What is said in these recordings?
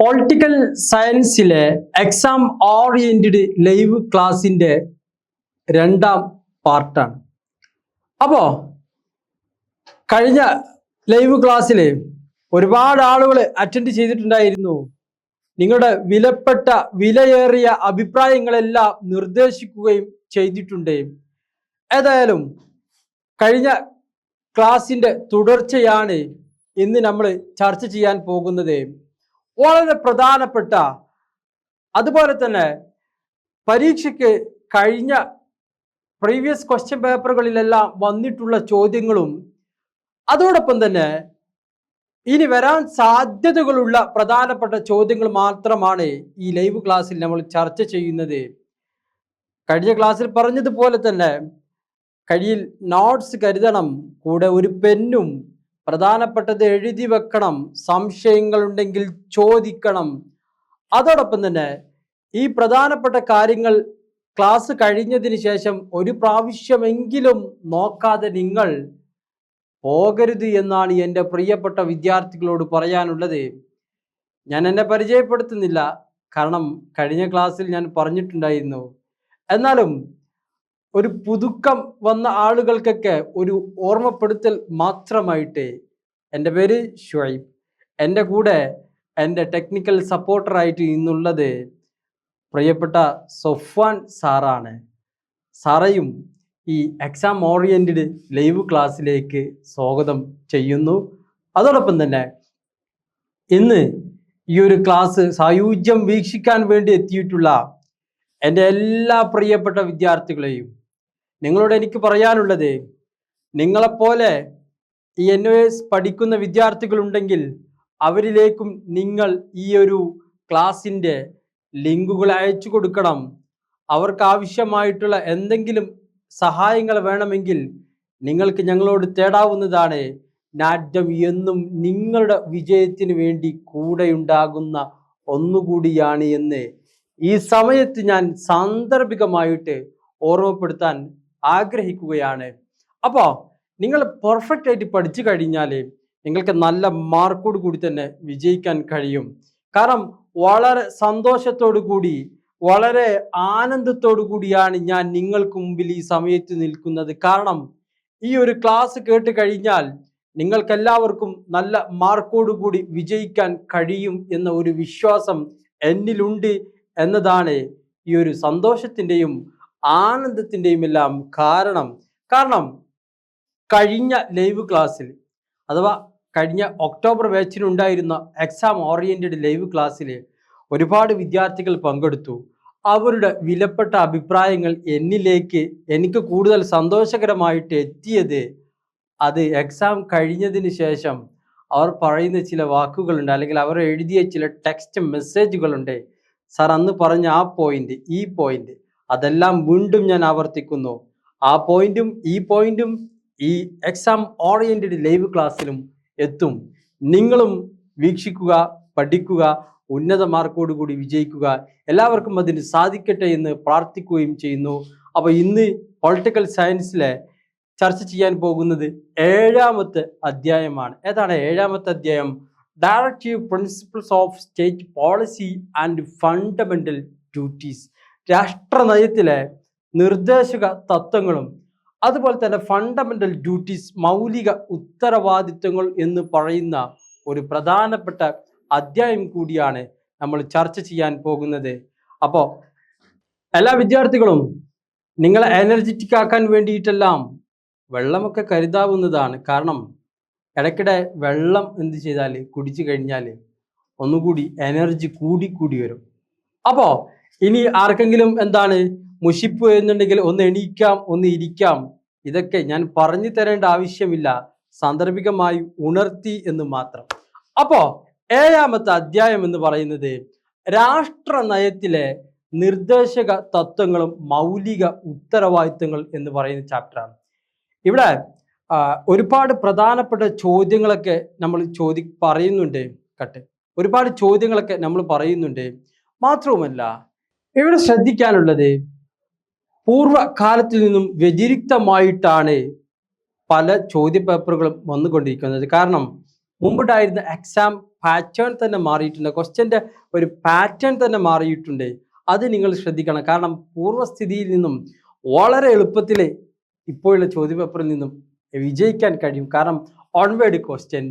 Political സയൻസിലെ exam oriented live ക്ലാസിന്റെ രണ്ടാം പാർട്ടാണ്. അപ്പോൾ കഴിഞ്ഞ ലൈവ് ക്ലാസ്സിൽ ഒരുപാട് ആളുകൾ അറ്റൻഡ് ചെയ്തിട്ടുണ്ടായിരുന്നു. നിങ്ങളുടെ വിലയേറിയ അഭിപ്രായങ്ങളെല്ലാം നിർദ്ദേശിക്കുകയും ചെയ്തിട്ടുണ്ട്. ഏതായാലും കഴിഞ്ഞ ക്ലാസിന്റെ തുടർച്ചയാണ് ഇന്ന് നമ്മൾ ചർച്ച ചെയ്യാൻ പോകുന്നത്. വളരെ പ്രധാനപ്പെട്ട, അതുപോലെ തന്നെ പരീക്ഷയ്ക്ക് കഴിഞ്ഞ പ്രീവിയസ് ക്വസ്റ്റ്യൻ പേപ്പറുകളിലെല്ലാം വന്നിട്ടുള്ള ചോദ്യങ്ങളും അതോടൊപ്പം തന്നെ ഇനി വരാൻ സാധ്യതകളുള്ള പ്രധാനപ്പെട്ട ചോദ്യങ്ങൾ മാത്രമാണ് ഈ ലൈവ് ക്ലാസ്സിൽ നമ്മൾ ചർച്ച ചെയ്യുന്നത്. കഴിഞ്ഞ ക്ലാസ്സിൽ പറഞ്ഞതുപോലെ തന്നെ കയ്യിൽ നോട്ട്സ് കരുതണം, കൂടെ ഒരു പെന്നും, പ്രധാനപ്പെട്ടത് എഴുതി വെക്കണം, സംശയങ്ങളുണ്ടെങ്കിൽ ചോദിക്കണം. അതോടൊപ്പം തന്നെ ഈ പ്രധാനപ്പെട്ട കാര്യങ്ങൾ ക്ലാസ് കഴിഞ്ഞതിന് ശേഷം ഒരു പ്രാവശ്യമെങ്കിലും നോക്കാതെ നിങ്ങൾ പോകരുത് എന്നാണ് എൻ്റെ പ്രിയപ്പെട്ട വിദ്യാർത്ഥികളോട് പറയാനുള്ളത്. ഞാൻ എന്നെ പരിചയപ്പെടുത്തുന്നില്ല, കാരണം കഴിഞ്ഞ ക്ലാസ്സിൽ ഞാൻ പറഞ്ഞിട്ടുണ്ടായിരുന്നു. എന്നാലും ഒരു പുതുക്കം വന്ന ആളുകൾക്കൊക്കെ ഒരു ഓർമ്മപ്പെടുത്തൽ മാത്രമായിട്ട്, എൻ്റെ പേര് ഷുഐബ്, എൻ്റെ കൂടെ എൻ്റെ ടെക്നിക്കൽ സപ്പോർട്ടറായിട്ട് ഇന്നുള്ളത് പ്രിയപ്പെട്ട സൊഫ്വാൻ സാറാണ്. സാറയും ഈ എക്സാം ഓറിയന്റഡ് ലൈവ് ക്ലാസ്സിലേക്ക് സ്വാഗതം ചെയ്യുന്നു. അതോടൊപ്പം തന്നെ ഇന്ന് ഈ ഒരു ക്ലാസ് സായുജ്യം വീക്ഷിക്കാൻ വേണ്ടി എത്തിയിട്ടുള്ള എൻ്റെ എല്ലാ പ്രിയപ്പെട്ട വിദ്യാർത്ഥികളെയും നിങ്ങളോട് എനിക്ക് പറയാനുള്ളത്, നിങ്ങളെപ്പോലെ ഈ NOS പഠിക്കുന്ന വിദ്യാർത്ഥികളുണ്ടെങ്കിൽ അവരിലേക്കും നിങ്ങൾ ഈ ഒരു ക്ലാസിൻ്റെ ലിങ്കുകൾ അയച്ചു കൊടുക്കണം. അവർക്ക് ആവശ്യമായിട്ടുള്ള എന്തെങ്കിലും സഹായങ്ങൾ വേണമെങ്കിൽ നിങ്ങൾക്ക് ഞങ്ങളോട് തേടാവുന്നതാണ്. നാറ്റം എന്നും നിങ്ങളുടെ വിജയത്തിന് വേണ്ടി കൂടെയുണ്ടാകുന്ന ഒന്നുകൂടിയാണ് എന്ന് ഈ സമയത്ത് ഞാൻ സാന്ദർഭികമായിട്ട് ഓർമ്മപ്പെടുത്താൻ ആഗ്രഹിക്കുകയാണ്. അപ്പോൾ നിങ്ങൾ പെർഫെക്റ്റ് ആയിട്ട് പഠിച്ചു കഴിഞ്ഞാൽ നിങ്ങൾക്ക് നല്ല മാർക്കോട് കൂടി തന്നെ വിജയിക്കാൻ കഴിയും. കാരണം വളരെ സന്തോഷത്തോടു കൂടി, വളരെ ആനന്ദത്തോടു കൂടിയാണ് ഞാൻ നിങ്ങൾക്ക് മുമ്പിൽ ഈ സമയത്ത് നിൽക്കുന്നത്. കാരണം ഈ ഒരു ക്ലാസ് കേട്ട് കഴിഞ്ഞാൽ നിങ്ങൾക്കെല്ലാവർക്കും നല്ല മാർക്കോട് കൂടി വിജയിക്കാൻ കഴിയും എന്ന ഒരു വിശ്വാസം എന്നിലുണ്ട് എന്നതാണ് ഈ ഒരു സന്തോഷത്തിൻ്റെയും ആനന്ദത്തിൻ്റെയും എല്ലാം കാരണം. കഴിഞ്ഞ ലൈവ് ക്ലാസ്സിൽ, അഥവാ കഴിഞ്ഞ ഒക്ടോബർ ബാച്ചിനുണ്ടായിരുന്ന എക്സാം ഓറിയന്റഡ് ലൈവ് ക്ലാസ്സിൽ ഒരുപാട് വിദ്യാർത്ഥികൾ പങ്കെടുത്തു. അവരുടെ വിലപ്പെട്ട അഭിപ്രായങ്ങൾ എന്നിലേക്ക് എനിക്ക് കൂടുതൽ സന്തോഷകരമായിട്ട് എത്തിയത്, അത് എക്സാം കഴിഞ്ഞതിന് ശേഷം അവർ പറയുന്ന ചില വാക്കുകളുണ്ട്, അല്ലെങ്കിൽ അവർ എഴുതിയ ചില ടെക്സ്റ്റ് മെസ്സേജുകളുണ്ട്. സാർ അന്ന് പറഞ്ഞ ആ പോയിന്റ്, ഈ പോയിന്റ്, അതെല്ലാം വീണ്ടും ഞാൻ ആവർത്തിക്കുന്നു. ആ പോയിന്റും ഈ പോയിന്റും ഈ എക്സാം ഓറിയന്റഡ് ലൈവ് ക്ലാസ്സിലും എത്തും. നിങ്ങളും വീക്ഷിക്കുക, പഠിക്കുക, ഉന്നത മാർക്കോട് കൂടി വിജയിക്കുക. എല്ലാവർക്കും അതിന് സാധിക്കട്ടെ എന്ന് പ്രാർത്ഥിക്കുകയും ചെയ്യുന്നു. അപ്പോൾ ഇന്ന് പൊളിറ്റിക്കൽ സയൻസിലെ ചർച്ച ചെയ്യാൻ പോകുന്നത് 7ാമത്തെ അധ്യായമാണ്. ഏതാണ് 7ാമത്തെ അധ്യായം? Directive principles of state policy and fundamental duties. രാഷ്ട്രനയത്തിലെ നിർദ്ദേശക തത്വങ്ങളും അതുപോലെ തന്നെ ഫണ്ടമെന്റൽ ഡ്യൂട്ടീസ്, മൗലിക ഉത്തരവാദിത്വങ്ങൾ എന്ന് പറയുന്ന ഒരു പ്രധാനപ്പെട്ട അധ്യായം കൂടിയാണ് നമ്മൾ ചർച്ച ചെയ്യാൻ പോകുന്നത്. അപ്പോൾ എല്ലാ വിദ്യാർത്ഥികളും നിങ്ങളെ എനർജറ്റിക് ആക്കാൻ വേണ്ടിയിട്ടെല്ലാം വെള്ളമൊക്കെ കരുതാവുന്നതാണ്. കാരണം ഇടയ്ക്കിടെ വെള്ളം എന്ത് ചെയ്താൽ, കുടിച്ചു കഴിഞ്ഞാൽ ഒന്നുകൂടി എനർജി കൂടി വരും. അപ്പോൾ ഇനി ആർക്കെങ്കിലും എന്താണ് മുഷിപ്പ് എന്നുണ്ടെങ്കിൽ ഒന്ന് എണീക്കാം, ഒന്ന് ഇരിക്കാം. ഇതൊക്കെ ഞാൻ പറഞ്ഞു തരേണ്ട ആവശ്യമില്ല, സാന്ദർഭികമായി ഉണർത്തി എന്ന് മാത്രം. അപ്പോൾ 7ാമത്തെ അധ്യായം എന്ന് പറയുന്നത് രാഷ്ട്ര നയത്തിലെ നിർദ്ദേശക തത്വങ്ങളും മൗലിക ഉത്തരവാദിത്വങ്ങൾ എന്ന് പറയുന്ന ചാപ്റ്ററാണ്. ഇവിടെ ഒരുപാട് പ്രധാനപ്പെട്ട ചോദ്യങ്ങളൊക്കെ നമ്മൾ ഒരുപാട് ചോദ്യങ്ങളൊക്കെ നമ്മൾ പറയുന്നുണ്ട്. മാത്രവുമല്ല ഇവിടെ ശ്രദ്ധിക്കാനുള്ളത്, പൂർവ്വകാലത്തിൽ നിന്നും വ്യതിരിക്തമായിട്ടാണ് പല ചോദ്യപേപ്പറുകളും വന്നുകൊണ്ടിരിക്കുന്നത്. കാരണം മുമ്പുണ്ടായിരുന്ന എക്സാം പാറ്റേൺ തന്നെ മാറിയിട്ടുണ്ട്, ക്വസ്റ്റ്യൻ്റെ ഒരു പാറ്റേൺ തന്നെ മാറിയിട്ടുണ്ട്. അത് നിങ്ങൾ ശ്രദ്ധിക്കണം. കാരണം പൂർവ്വസ്ഥിതിയിൽ നിന്നും വളരെ എളുപ്പത്തിൽ ഇപ്പോഴുള്ള ചോദ്യപേപ്പറിൽ നിന്നും വിജയിക്കാൻ കഴിയും. കാരണം one word question,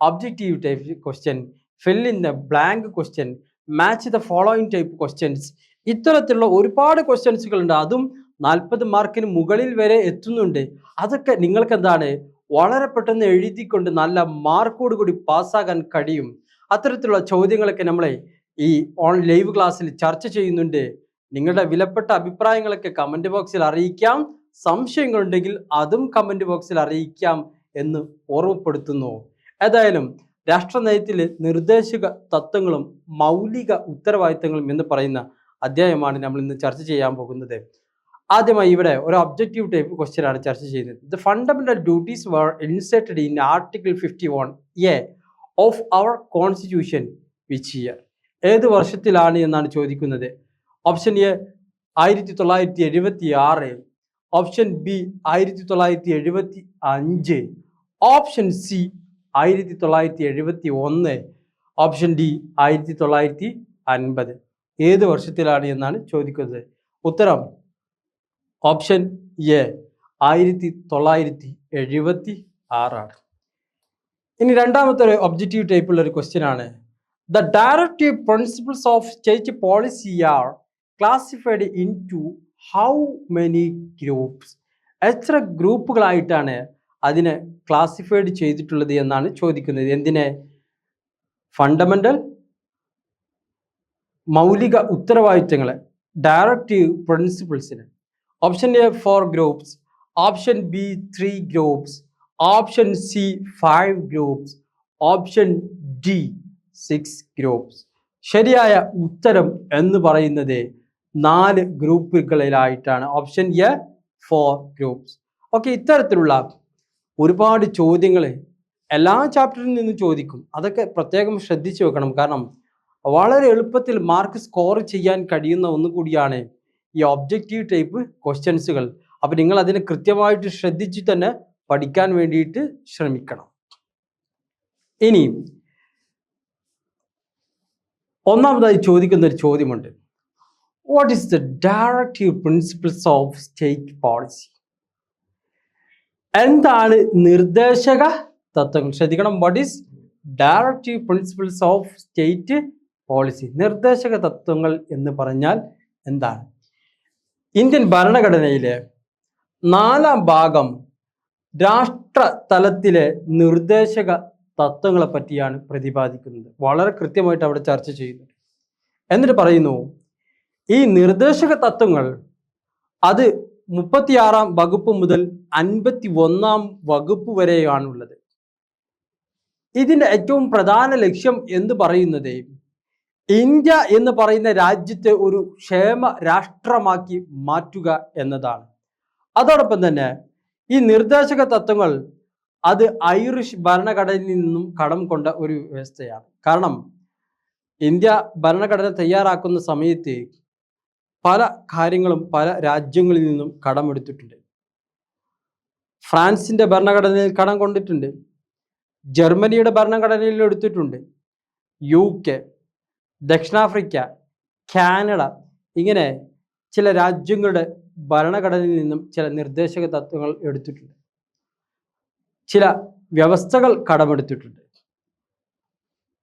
objective type question, fill in the blank question, match the following type questions, ഇത്തരത്തിലുള്ള ഒരുപാട് ക്വസ്റ്റ്യൻസുകൾ ഉണ്ട്. അതും 40 മാർക്കിന് മുകളിൽ വരെ എത്തുന്നുണ്ട്. അതൊക്കെ നിങ്ങൾക്ക് എന്താണ് വളരെ പെട്ടെന്ന് എഴുതിക്കൊണ്ട് നല്ല മാർക്കോട് കൂടി പാസ്സാകാൻ കഴിയും. അത്തരത്തിലുള്ള ചോദ്യങ്ങളൊക്കെ നമ്മളെ ഈ ലൈവ് ക്ലാസ്സിൽ ചർച്ച ചെയ്യുന്നുണ്ട്. നിങ്ങളുടെ വിലപ്പെട്ട അഭിപ്രായങ്ങളൊക്കെ കമന്റ് ബോക്സിൽ അറിയിക്കാം. സംശയങ്ങളുണ്ടെങ്കിൽ അതും കമന്റ് ബോക്സിൽ അറിയിക്കാം എന്ന് ഓർമ്മപ്പെടുത്തുന്നു. ഏതായാലും രാഷ്ട്രനയത്തിലെ നിർദ്ദേശക തത്വങ്ങളും മൗലിക ഉത്തരവാദിത്തങ്ങളും എന്ന് പറയുന്ന അധ്യായമാണ് നമ്മൾ ഇന്ന് ചർച്ച ചെയ്യാൻ പോകുന്നത്. ആദ്യമായി ഇവിടെ ഒരു ഒബ്ജക്റ്റീവ് ടൈപ്പ് ക്വസ്റ്റ്യൻ ആണ് ചർച്ച ചെയ്യുന്നത്. The fundamental duties were inserted in article 51A of our constitution which year? ഏത് വർഷത്തിലാണ് എന്നാണ് ചോദിക്കുന്നത്. Option A 1976, option B 1975, option C 1971, option D 1950. ഏത് വർഷത്തിലാണ് എന്നാണ് ചോദിക്കുന്നത്. ഉത്തരം ഓപ്ഷൻ എ 1976. ഇനി രണ്ടാമത്തെ ഒരു ഒബ്ജക്റ്റീവ് ടൈപ്പുള്ള ഒരു ക്വസ്റ്റ്യൻ ആണ്. The directive principles of state policy are classified into how many groups? എത്ര ഗ്രൂപ്പുകളായിട്ടാണ് അതിനെ ക്ലാസിഫൈഡ് ചെയ്തിട്ടുള്ളത് എന്നാണ് ചോദിക്കുന്നത്. എന്തിനെ? ഫണ്ടമെന്റൽ മൗലിക ഉത്തരവാദിത്തങ്ങളെ, ഡയറക്റ്റീവ് പ്രിൻസിപ്പിൾസിന്. Option A 4 groups, option B 3 groups, option C 5 groups, option D 6 groups. ശരിയായ ഉത്തരം എന്ന് പറയുന്നത് 4 ഗ്രൂപ്പുകളിലായിട്ടാണ്. Option A 4 groups. ഓക്കെ, ഇത്തരത്തിലുള്ള ഒരുപാട് ചോദ്യങ്ങൾ എല്ലാ ചാപ്റ്ററിൽ നിന്നും ചോദിക്കും. അതൊക്കെ പ്രത്യേകം ശ്രദ്ധിച്ചു വെക്കണം. കാരണം വളരെ എളുപ്പത്തിൽ മാർക്ക് സ്കോർ ചെയ്യാൻ കഴിയുന്ന ഒന്നുകൂടിയാണ് ഈ ഒബ്ജക്റ്റീവ് ടൈപ്പ് ക്വസ്റ്റ്യൻസുകൾ. അപ്പം നിങ്ങൾ അതിനെ കൃത്യമായിട്ട് ശ്രദ്ധിച്ച് തന്നെ പഠിക്കാൻ വേണ്ടിയിട്ട് ശ്രമിക്കണം. ഇനി ഒന്നാമതായി ചോദിക്കുന്ന ഒരു ചോദ്യമുണ്ട്. What is the directive principles of state policy? എന്താണ് നിർദ്ദേശക തത്വങ്ങൾ? ശ്രദ്ധിക്കണം. What is directive principles of state policy? നിർദ്ദേശക തത്വങ്ങൾ എന്ന് പറഞ്ഞാൽ എന്താണ്? ഇന്ത്യൻ ഭരണഘടനയിലെ 4-ാം ഭാഗം രാഷ്ട്ര തലത്തിലെ നിർദ്ദേശക തത്വങ്ങളെ പറ്റിയാണ് പ്രതിപാദിക്കുന്നത്. വളരെ കൃത്യമായിട്ട് അവിടെ ചർച്ച ചെയ്യുന്നുണ്ട്. എന്നിട്ട് പറയുന്നു, ഈ നിർദ്ദേശക തത്വങ്ങൾ അത് 36-ാം വകുപ്പ് മുതൽ 51-ാം വകുപ്പ് വരെയാണുള്ളത്. ഇതിൻ്റെ ഏറ്റവും പ്രധാന ലക്ഷ്യം എന്ന് പറയുന്നത് ഇന്ത്യ എന്ന് പറയുന്ന രാജ്യത്തെ ഒരു ക്ഷേമ രാഷ്ട്രമാക്കി മാറ്റുക എന്നതാണ്. അതോടൊപ്പം തന്നെ ഈ നിർദ്ദേശക തത്വങ്ങൾ അത് ഐറിഷ് ഭരണഘടനയിൽ നിന്നും കടം കൊണ്ട ഒരു വ്യവസ്ഥയാണ്. കാരണം ഇന്ത്യ ഭരണഘടന തയ്യാറാക്കുന്ന സമയത്ത് പല കാര്യങ്ങളും പല രാജ്യങ്ങളിൽ നിന്നും കടമെടുത്തിട്ടുണ്ട്. ഫ്രാൻസിന്റെ ഭരണഘടനയിൽ കടം കൊണ്ടിട്ടുണ്ട്, ജർമ്മനിയുടെ ഭരണഘടനയിൽ എടുത്തിട്ടുണ്ട്, UK, ദക്ഷിണാഫ്രിക്ക, കാനഡ, ഇങ്ങനെ ചില രാജ്യങ്ങളുടെ ഭരണഘടനയിൽ നിന്നും ചില നിർദ്ദേശക തത്വങ്ങൾ എടുത്തിട്ടുണ്ട്, ചില വ്യവസ്ഥകൾ കടമെടുത്തിട്ടുണ്ട്.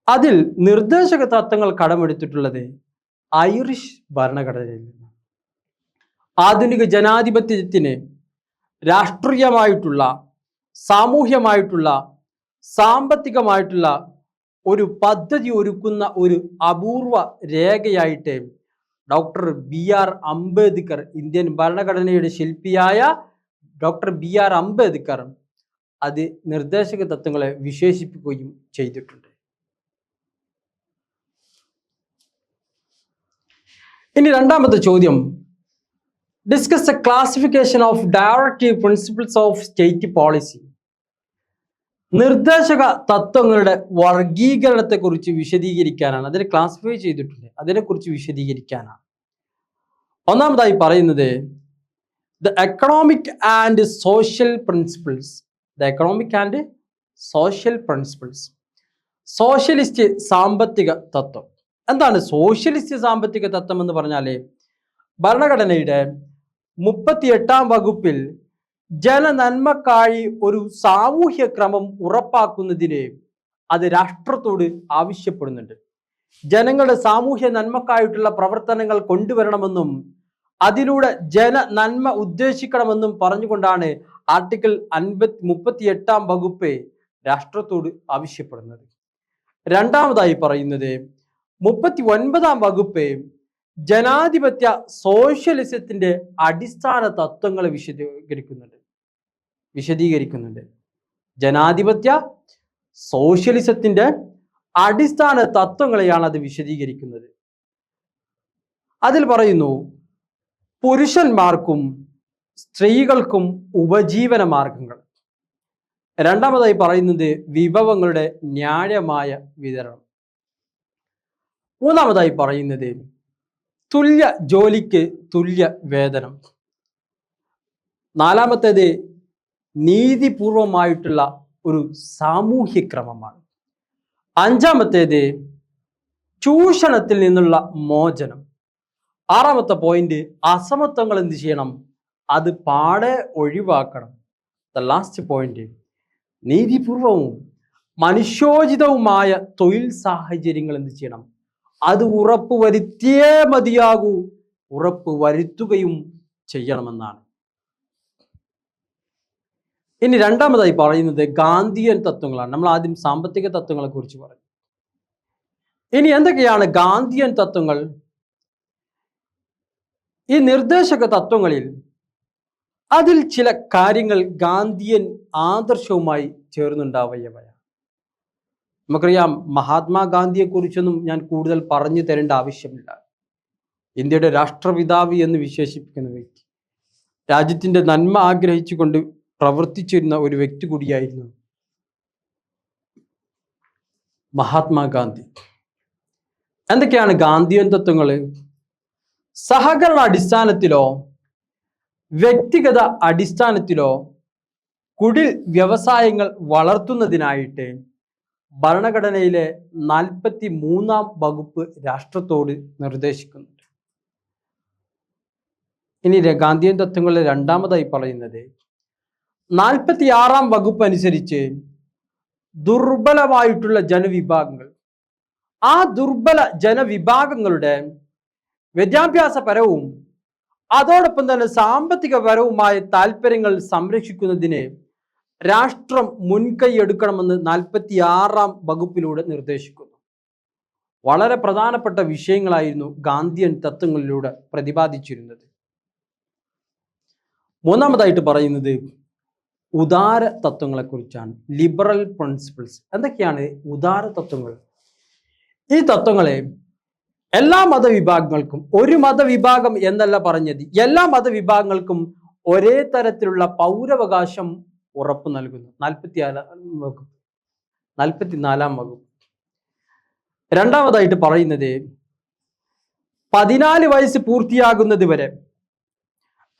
അതിൽ നിർദ്ദേശക തത്വങ്ങൾ കടമെടുത്തിട്ടുള്ളത് ഐറിഷ് ഭരണഘടനയിൽ നിന്ന്. ആധുനിക ജനാധിപത്യത്തിന് രാഷ്ട്രീയമായിട്ടുള്ള, സാമൂഹ്യമായിട്ടുള്ള, സാമ്പത്തികമായിട്ടുള്ള ഒരു പദ്ധതി ഒരുക്കുന്ന ഒരു അപൂർവ രേഖയായിട്ട് ഡോക്ടർ BR അംബേദ്കർ, ഇന്ത്യൻ ഭരണഘടനയുടെ ശില്പിയായ ഡോക്ടർ BR അംബേദ്കർ അത് നിർദ്ദേശക തത്വങ്ങളെ വിശേഷിപ്പിക്കുകയും ചെയ്തിട്ടുണ്ട്. ഇനി രണ്ടാമത്തെ ചോദ്യം, discuss the classification of directive principles of state policy. നിർദ്ദേശക തത്വങ്ങളുടെ വർഗീകരണത്തെക്കുറിച്ച് വിശദീകരിക്കാനാണ്. അതിനെ ക്ലാസിഫൈ ചെയ്തിട്ടുണ്ട്, അതിനെക്കുറിച്ച് വിശദീകരിക്കാനാണ്. ഒന്നാമതായി പറയുന്നത് the economic and social principles. The economic and social principles. Socialist സാമ്പത്തിക തത്വം. എന്താണ് സോഷ്യലിസ്റ്റ് സാമ്പത്തിക തത്വം എന്ന് പറഞ്ഞാൽ, ഭരണഘടനയുടെ 38-ാം വകുപ്പിൽ ജനനന്മക്കായി ഒരു സാമൂഹ്യ ക്രമം ഉറപ്പാക്കുന്നതിന് അത് രാഷ്ട്രത്തോട് ആവശ്യപ്പെടുന്നുണ്ട്. ജനങ്ങളുടെ സാമൂഹ്യ നന്മക്കായിട്ടുള്ള പ്രവർത്തനങ്ങൾ കൊണ്ടുവരണമെന്നും അതിലൂടെ ജന നന്മ ഉദ്ദേശിക്കണമെന്നും പറഞ്ഞുകൊണ്ടാണ് ആർട്ടിക്കിൾ 38-ാം വകുപ്പ് രാഷ്ട്രത്തോട് ആവശ്യപ്പെടുന്നത്. രണ്ടാമതായി പറയുന്നത് 39-ാം വകുപ്പ് ജനാധിപത്യ സോഷ്യലിസത്തിന്റെ അടിസ്ഥാന തത്വങ്ങളെ വിശദീകരിക്കുന്നുണ്ട്. ജനാധിപത്യ സോഷ്യലിസത്തിന്റെ അടിസ്ഥാന തത്വങ്ങളെയാണ് അത് വിശദീകരിക്കുന്നത്. അതിൽ പറയുന്നു, പുരുഷന്മാർക്കും സ്ത്രീകൾക്കും ഉപജീവന മാർഗങ്ങൾ. രണ്ടാമതായി പറയുന്നത് വിഭവങ്ങളുടെ ന്യായമായ വിതരണം. മൂന്നാമതായി പറയുന്നത് തുല്യ ജോലിക്ക് തുല്യ വേതനം. നാലാമത്തേത് നീതിപൂർവമായിട്ടുള്ള ഒരു സാമൂഹ്യ ക്രമമാണ്. അഞ്ചാമത്തേത് ചൂഷണത്തിൽ നിന്നുള്ള മോചനം. ആറാമത്തെ പോയിന്റ് അസമത്വങ്ങൾ എന്ത് ചെയ്യണം, അത് പാടെ ഒഴിവാക്കണം. ദ ലാസ്റ്റ് പോയിന്റ് നീതിപൂർവവും മനുഷ്യോചിതവുമായ തൊഴിൽ സാഹചര്യങ്ങൾ എന്ത് ചെയ്യണം, അത് ഉറപ്പുവരുത്തിയേ മതിയാകൂ, ഉറപ്പുവരുത്തുകയും ചെയ്യണമെന്നാണ്. ഇനി രണ്ടാമതായി പറയുന്നത് ഗാന്ധിയൻ തത്വങ്ങളാണ്. നമ്മൾ ആദ്യം സാമ്പത്തിക തത്വങ്ങളെ കുറിച്ച് പറഞ്ഞു. ഇനി എന്തൊക്കെയാണ് ഗാന്ധിയൻ തത്വങ്ങൾ? ഈ നിർദ്ദേശക തത്വങ്ങളിൽ അതിൽ ചില കാര്യങ്ങൾ ഗാന്ധിയൻ ആദർശവുമായി ചേർന്നുണ്ടാവുകയാണ്. നമുക്കറിയാം, മഹാത്മാഗാന്ധിയെ കുറിച്ചൊന്നും ഞാൻ കൂടുതൽ പറഞ്ഞു തരേണ്ട ആവശ്യമില്ല. ഇന്ത്യയുടെ രാഷ്ട്രപിതാവ് എന്ന് വിശേഷിപ്പിക്കുന്ന വ്യക്തി, രാജ്യത്തിന്റെ നന്മ ആഗ്രഹിച്ചുകൊണ്ട് പ്രവർത്തിച്ചിരുന്ന ഒരു വ്യക്തി കൂടിയായിരുന്നു മഹാത്മാഗാന്ധി. എന്തൊക്കെയാണ് ഗാന്ധിയൻ തത്വങ്ങൾ? സഹകരണ അടിസ്ഥാനത്തിലോ വ്യക്തിഗത അടിസ്ഥാനത്തിലോ കുടിൽ വ്യവസായങ്ങൾ വളർത്തുന്നതിനായിട്ട് ഭരണഘടനയിലെ 43-ാം വകുപ്പ് രാഷ്ട്രത്തോട് നിർദ്ദേശിക്കുന്നുണ്ട്. ഇനി ഗാന്ധിയൻ തത്വങ്ങളിൽ രണ്ടാമതായി പറയുന്നത് 46-ാം വകുപ്പ് അനുസരിച്ച് ദുർബലമായിട്ടുള്ള ജനവിഭാഗങ്ങൾ, ആ ദുർബല ജനവിഭാഗങ്ങളുടെ വിദ്യാഭ്യാസപരവും അതോടൊപ്പം തന്നെ സാമ്പത്തികപരവുമായ താല്പര്യങ്ങൾ സംരക്ഷിക്കുന്നതിന് രാഷ്ട്രം മുൻകൈ എടുക്കണമെന്ന് 46-ാം വകുപ്പിലൂടെ നിർദ്ദേശിക്കുന്നു. വളരെ പ്രധാനപ്പെട്ട വിഷയങ്ങളായിരുന്നു ഗാന്ധിയൻ തത്വങ്ങളിലൂടെ പ്രതിപാദിച്ചിരുന്നത്. മൂന്നാമതായിട്ട് പറയുന്നത് ഉദാര തത്വങ്ങളെക്കുറിച്ചാണ്. Liberal principles. എന്തൊക്കെയാണ് ഉദാര തത്വങ്ങൾ? ഈ തത്വങ്ങളെ എല്ലാ മതവിഭാഗങ്ങൾക്കും, ഒരു മതവിഭാഗം എന്നല്ല പറഞ്ഞത്, എല്ലാ മതവിഭാഗങ്ങൾക്കും ഒരേ തരത്തിലുള്ള പൗരാവകാശം ഉറപ്പു നൽകുന്നു. 44-ാം വകുപ്പ്. രണ്ടാമതായിട്ട് പറയുന്നത് 14 വയസ്സ് പൂർത്തിയാകുന്നത് വരെ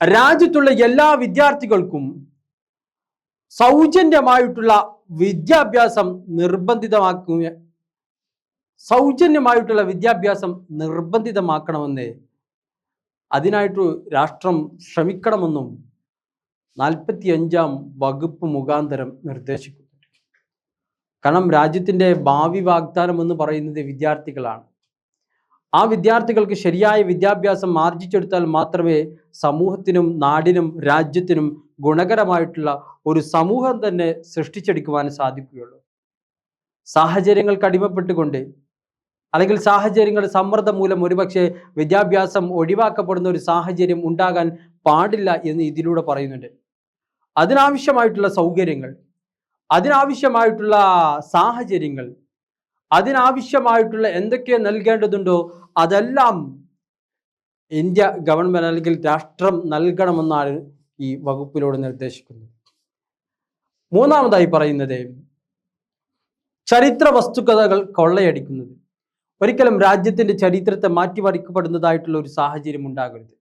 രാജ്യത്തുള്ള എല്ലാ വിദ്യാർത്ഥികൾക്കും സൗജന്യമായിട്ടുള്ള വിദ്യാഭ്യാസം നിർബന്ധിതമാക്കണമെന്ന് അതിനായിട്ട് രാഷ്ട്രം ശ്രമിക്കണമെന്നും 45-ാം വകുപ്പ് മുഖാന്തരം നിർദ്ദേശിക്കുന്നുണ്ട്. കാരണം രാജ്യത്തിന്റെ ഭാവി വാഗ്ദാനം എന്ന് പറയുന്നത് വിദ്യാർത്ഥികളാണ്. ആ വിദ്യാർത്ഥികൾക്ക് ശരിയായ വിദ്യാഭ്യാസം ആർജിച്ചെടുത്താൽ മാത്രമേ സമൂഹത്തിനും നാടിനും രാജ്യത്തിനും ഗുണകരമായിട്ടുള്ള ഒരു സമൂഹം തന്നെ സൃഷ്ടിച്ചെടുക്കുവാൻ സാധിക്കുകയുള്ളൂ. സാഹചര്യങ്ങൾക്ക് അടിമപ്പെട്ടുകൊണ്ട് അല്ലെങ്കിൽ സാഹചര്യങ്ങളുടെ സമ്മർദ്ദം മൂലം ഒരുപക്ഷെ വിദ്യാഭ്യാസം ഒഴിവാക്കപ്പെടുന്ന ഒരു സാഹചര്യം ഉണ്ടാകാൻ പാടില്ല എന്ന് ഇതിലൂടെ പറയുന്നുണ്ട്. അതിനാവശ്യമായിട്ടുള്ള സൗകര്യങ്ങൾ, അതിനാവശ്യമായിട്ടുള്ള സാഹചര്യങ്ങൾ, അതിനാവശ്യമായിട്ടുള്ള എന്തൊക്കെ നൽകേണ്ടതുണ്ടോ അതെല്ലാം ഇന്ത്യ ഗവൺമെന്റ് അല്ലെങ്കിൽ രാഷ്ട്രം നൽകണമെന്നാണ് ഈ വകുപ്പിലൂടെ നിർദ്ദേശിക്കുന്നത്. മൂന്നാമതായി പറയുന്നത് ചരിത്ര വസ്തുതകൾ കൊള്ളയടിക്കുന്നത്. ഒരിക്കലും രാജ്യത്തിന്റെ ചരിത്രത്തെ മാറ്റിമറിക്കപ്പെടുന്നതായിട്ടുള്ള ഒരു സാഹചര്യം ഉണ്ടാകരുത്.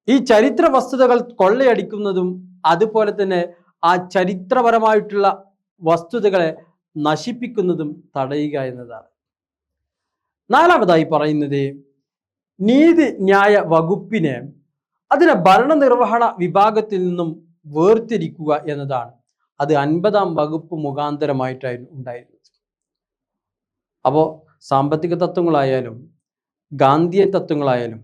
ഈ ചരിത്ര വസ്തുതകൾ കൊള്ളയടിക്കുന്നതും അതുപോലെ തന്നെ ആ ചരിത്രപരമായിട്ടുള്ള വസ്തുതകളെ നശിപ്പിക്കുന്നതും തടയുക എന്നതാണ്. നാലാമതായി പറയുന്നത് നീതിന്യായ വകുപ്പിനെ അതിനെ ഭരണനിർവഹണ വിഭാഗത്തിൽ നിന്നും വേർതിരിക്കുക എന്നതാണ്. അത് 50-ാം വകുപ്പ് മുഖാന്തരമായിട്ടായിരുന്നു ഉണ്ടായിരുന്നത്. അപ്പോൾ സാമ്പത്തിക തത്വങ്ങളായാലും ഗാന്ധിയൻ തത്വങ്ങളായാലും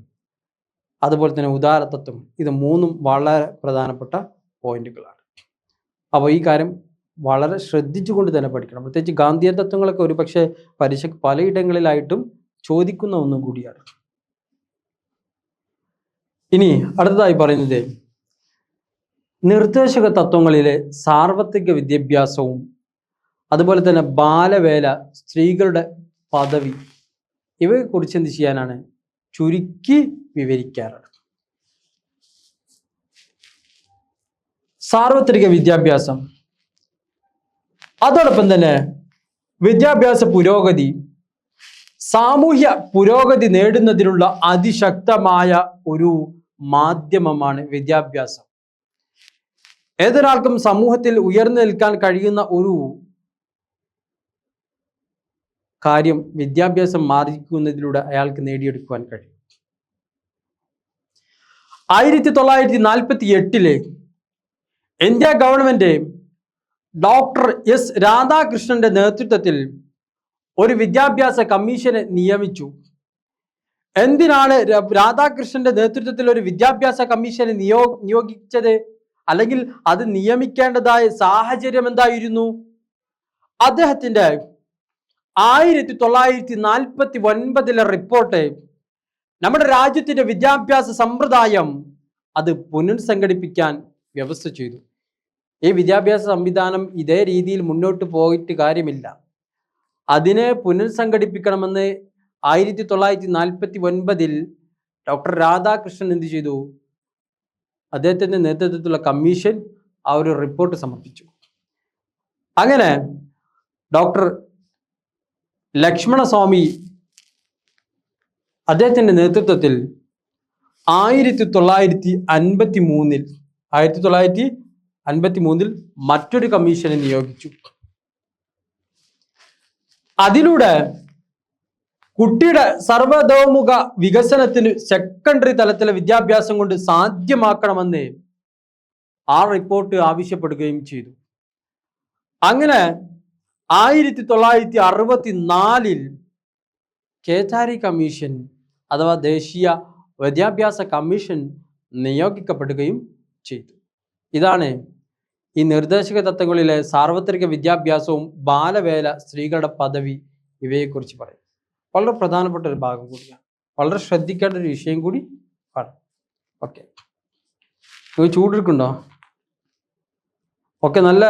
അതുപോലെ തന്നെ ഉദാര തത്വം, ഇത് മൂന്നും വളരെ പ്രധാനപ്പെട്ട പോയിന്റുകളാണ്. അപ്പോൾ ഈ കാര്യം വളരെ ശ്രദ്ധിച്ചുകൊണ്ട് തന്നെ പഠിക്കണം. പ്രത്യേകിച്ച് ഗാന്ധിയൻ തത്വങ്ങളൊക്കെ ഒരു പക്ഷേ പരീക്ഷയ്ക്ക് പലയിടങ്ങളിലായിട്ടും ചോദിക്കുന്ന ഒന്നും കൂടിയാണ്. ഇനി അടുത്തതായി പറയുന്നത് നിർദ്ദേശക തത്വങ്ങളിലെ സാർവത്രിക വിദ്യാഭ്യാസവും അതുപോലെ തന്നെ ബാലവേല, സ്ത്രീകളുടെ പദവി, ഇവയെക്കുറിച്ച് എന്ത് ചെയ്യാനാണ്? ചുരുക്കി വിവരിക്കാറാണ്. സാർവത്രിക വിദ്യാഭ്യാസം, അതോടൊപ്പം തന്നെ വിദ്യാഭ്യാസ പുരോഗതി, സാമൂഹ്യ പുരോഗതി നേടുന്നതിനുള്ള അതിശക്തമായ ഒരു മാധ്യമമാണ് വിദ്യാഭ്യാസം. ഏതൊരാൾക്കും സമൂഹത്തിൽ ഉയർന്നു നിൽക്കാൻ കഴിയുന്ന ഒരു കാര്യം വിദ്യാഭ്യാസം മാർജിക്കുന്നതിലൂടെ അയാൾക്ക് നേടിയെടുക്കുവാൻ കഴിയും. 1948 ഇന്ത്യ ഗവൺമെന്റ് ഡോക്ടർ എസ് രാധാകൃഷ്ണന്റെ നേതൃത്വത്തിൽ ഒരു വിദ്യാഭ്യാസ കമ്മീഷനെ നിയമിച്ചു. എന്തിനാണ് രാധാകൃഷ്ണന്റെ നേതൃത്വത്തിൽ ഒരു വിദ്യാഭ്യാസ കമ്മീഷനെ നിയോഗിച്ചത്? അല്ലെങ്കിൽ അത് നിയമിക്കേണ്ടതായ സാഹചര്യം എന്തായിരുന്നു? അദ്ദേഹത്തിന്റെ 1949 റിപ്പോർട്ട് നമ്മുടെ രാജ്യത്തിന്റെ വിദ്യാഭ്യാസ സമ്പ്രദായം അത് പുനഃസംഘടിപ്പിക്കാൻ വ്യവസ്ഥ ചെയ്തു. ഈ വിദ്യാഭ്യാസ സംവിധാനം ഇതേ രീതിയിൽ മുന്നോട്ട് പോയിട്ട് കാര്യമില്ല, അതിനെ പുനഃസംഘടിപ്പിക്കണമെന്ന് 1949 ഡോക്ടർ രാധാകൃഷ്ണൻ എന്ത് ചെയ്തു? അദ്ദേഹത്തിന്റെ നേതൃത്വത്തിലുള്ള കമ്മീഷൻ ആ ഒരു റിപ്പോർട്ട് സമർപ്പിച്ചു. അങ്ങനെ ഡോക്ടർ ലക്ഷ്മണസ്വാമി അദ്ദേഹത്തിന്റെ നേതൃത്വത്തിൽ 1953 മറ്റൊരു കമ്മീഷനെ നിയോഗിച്ചു. അതിലൂടെ കുട്ടിയുടെ സർവതോമുഖ വികസനത്തിന് സെക്കൻഡറി തലത്തിലെ വിദ്യാഭ്യാസം കൊണ്ട് സാധ്യമാക്കണമെന്ന് ആ റിപ്പോർട്ട് ആവശ്യപ്പെടുകയും ചെയ്തു. അങ്ങനെ 1964 കേതാരി കമ്മീഷൻ അഥവാ ദേശീയ വിദ്യാഭ്യാസ കമ്മീഷൻ നിയോഗിക്കപ്പെടുകയും ചെയ്തു. ഇതാണ് ഈ നിർദ്ദേശക തത്വങ്ങളിലെ സാർവത്രിക വിദ്യാഭ്യാസവും ബാലവേല, സ്ത്രീകളുടെ പദവി, ഇവയെക്കുറിച്ച് പറയും. വളരെ പ്രധാനപ്പെട്ട ഒരു ഭാഗം കൂടിയാണ്, വളരെ ശ്രദ്ധിക്കേണ്ട ഒരു വിഷയം കൂടി ആണ്. ഓക്കെ, ചൂടെടുക്കുന്നുണ്ടോ? ഓക്കെ, നല്ല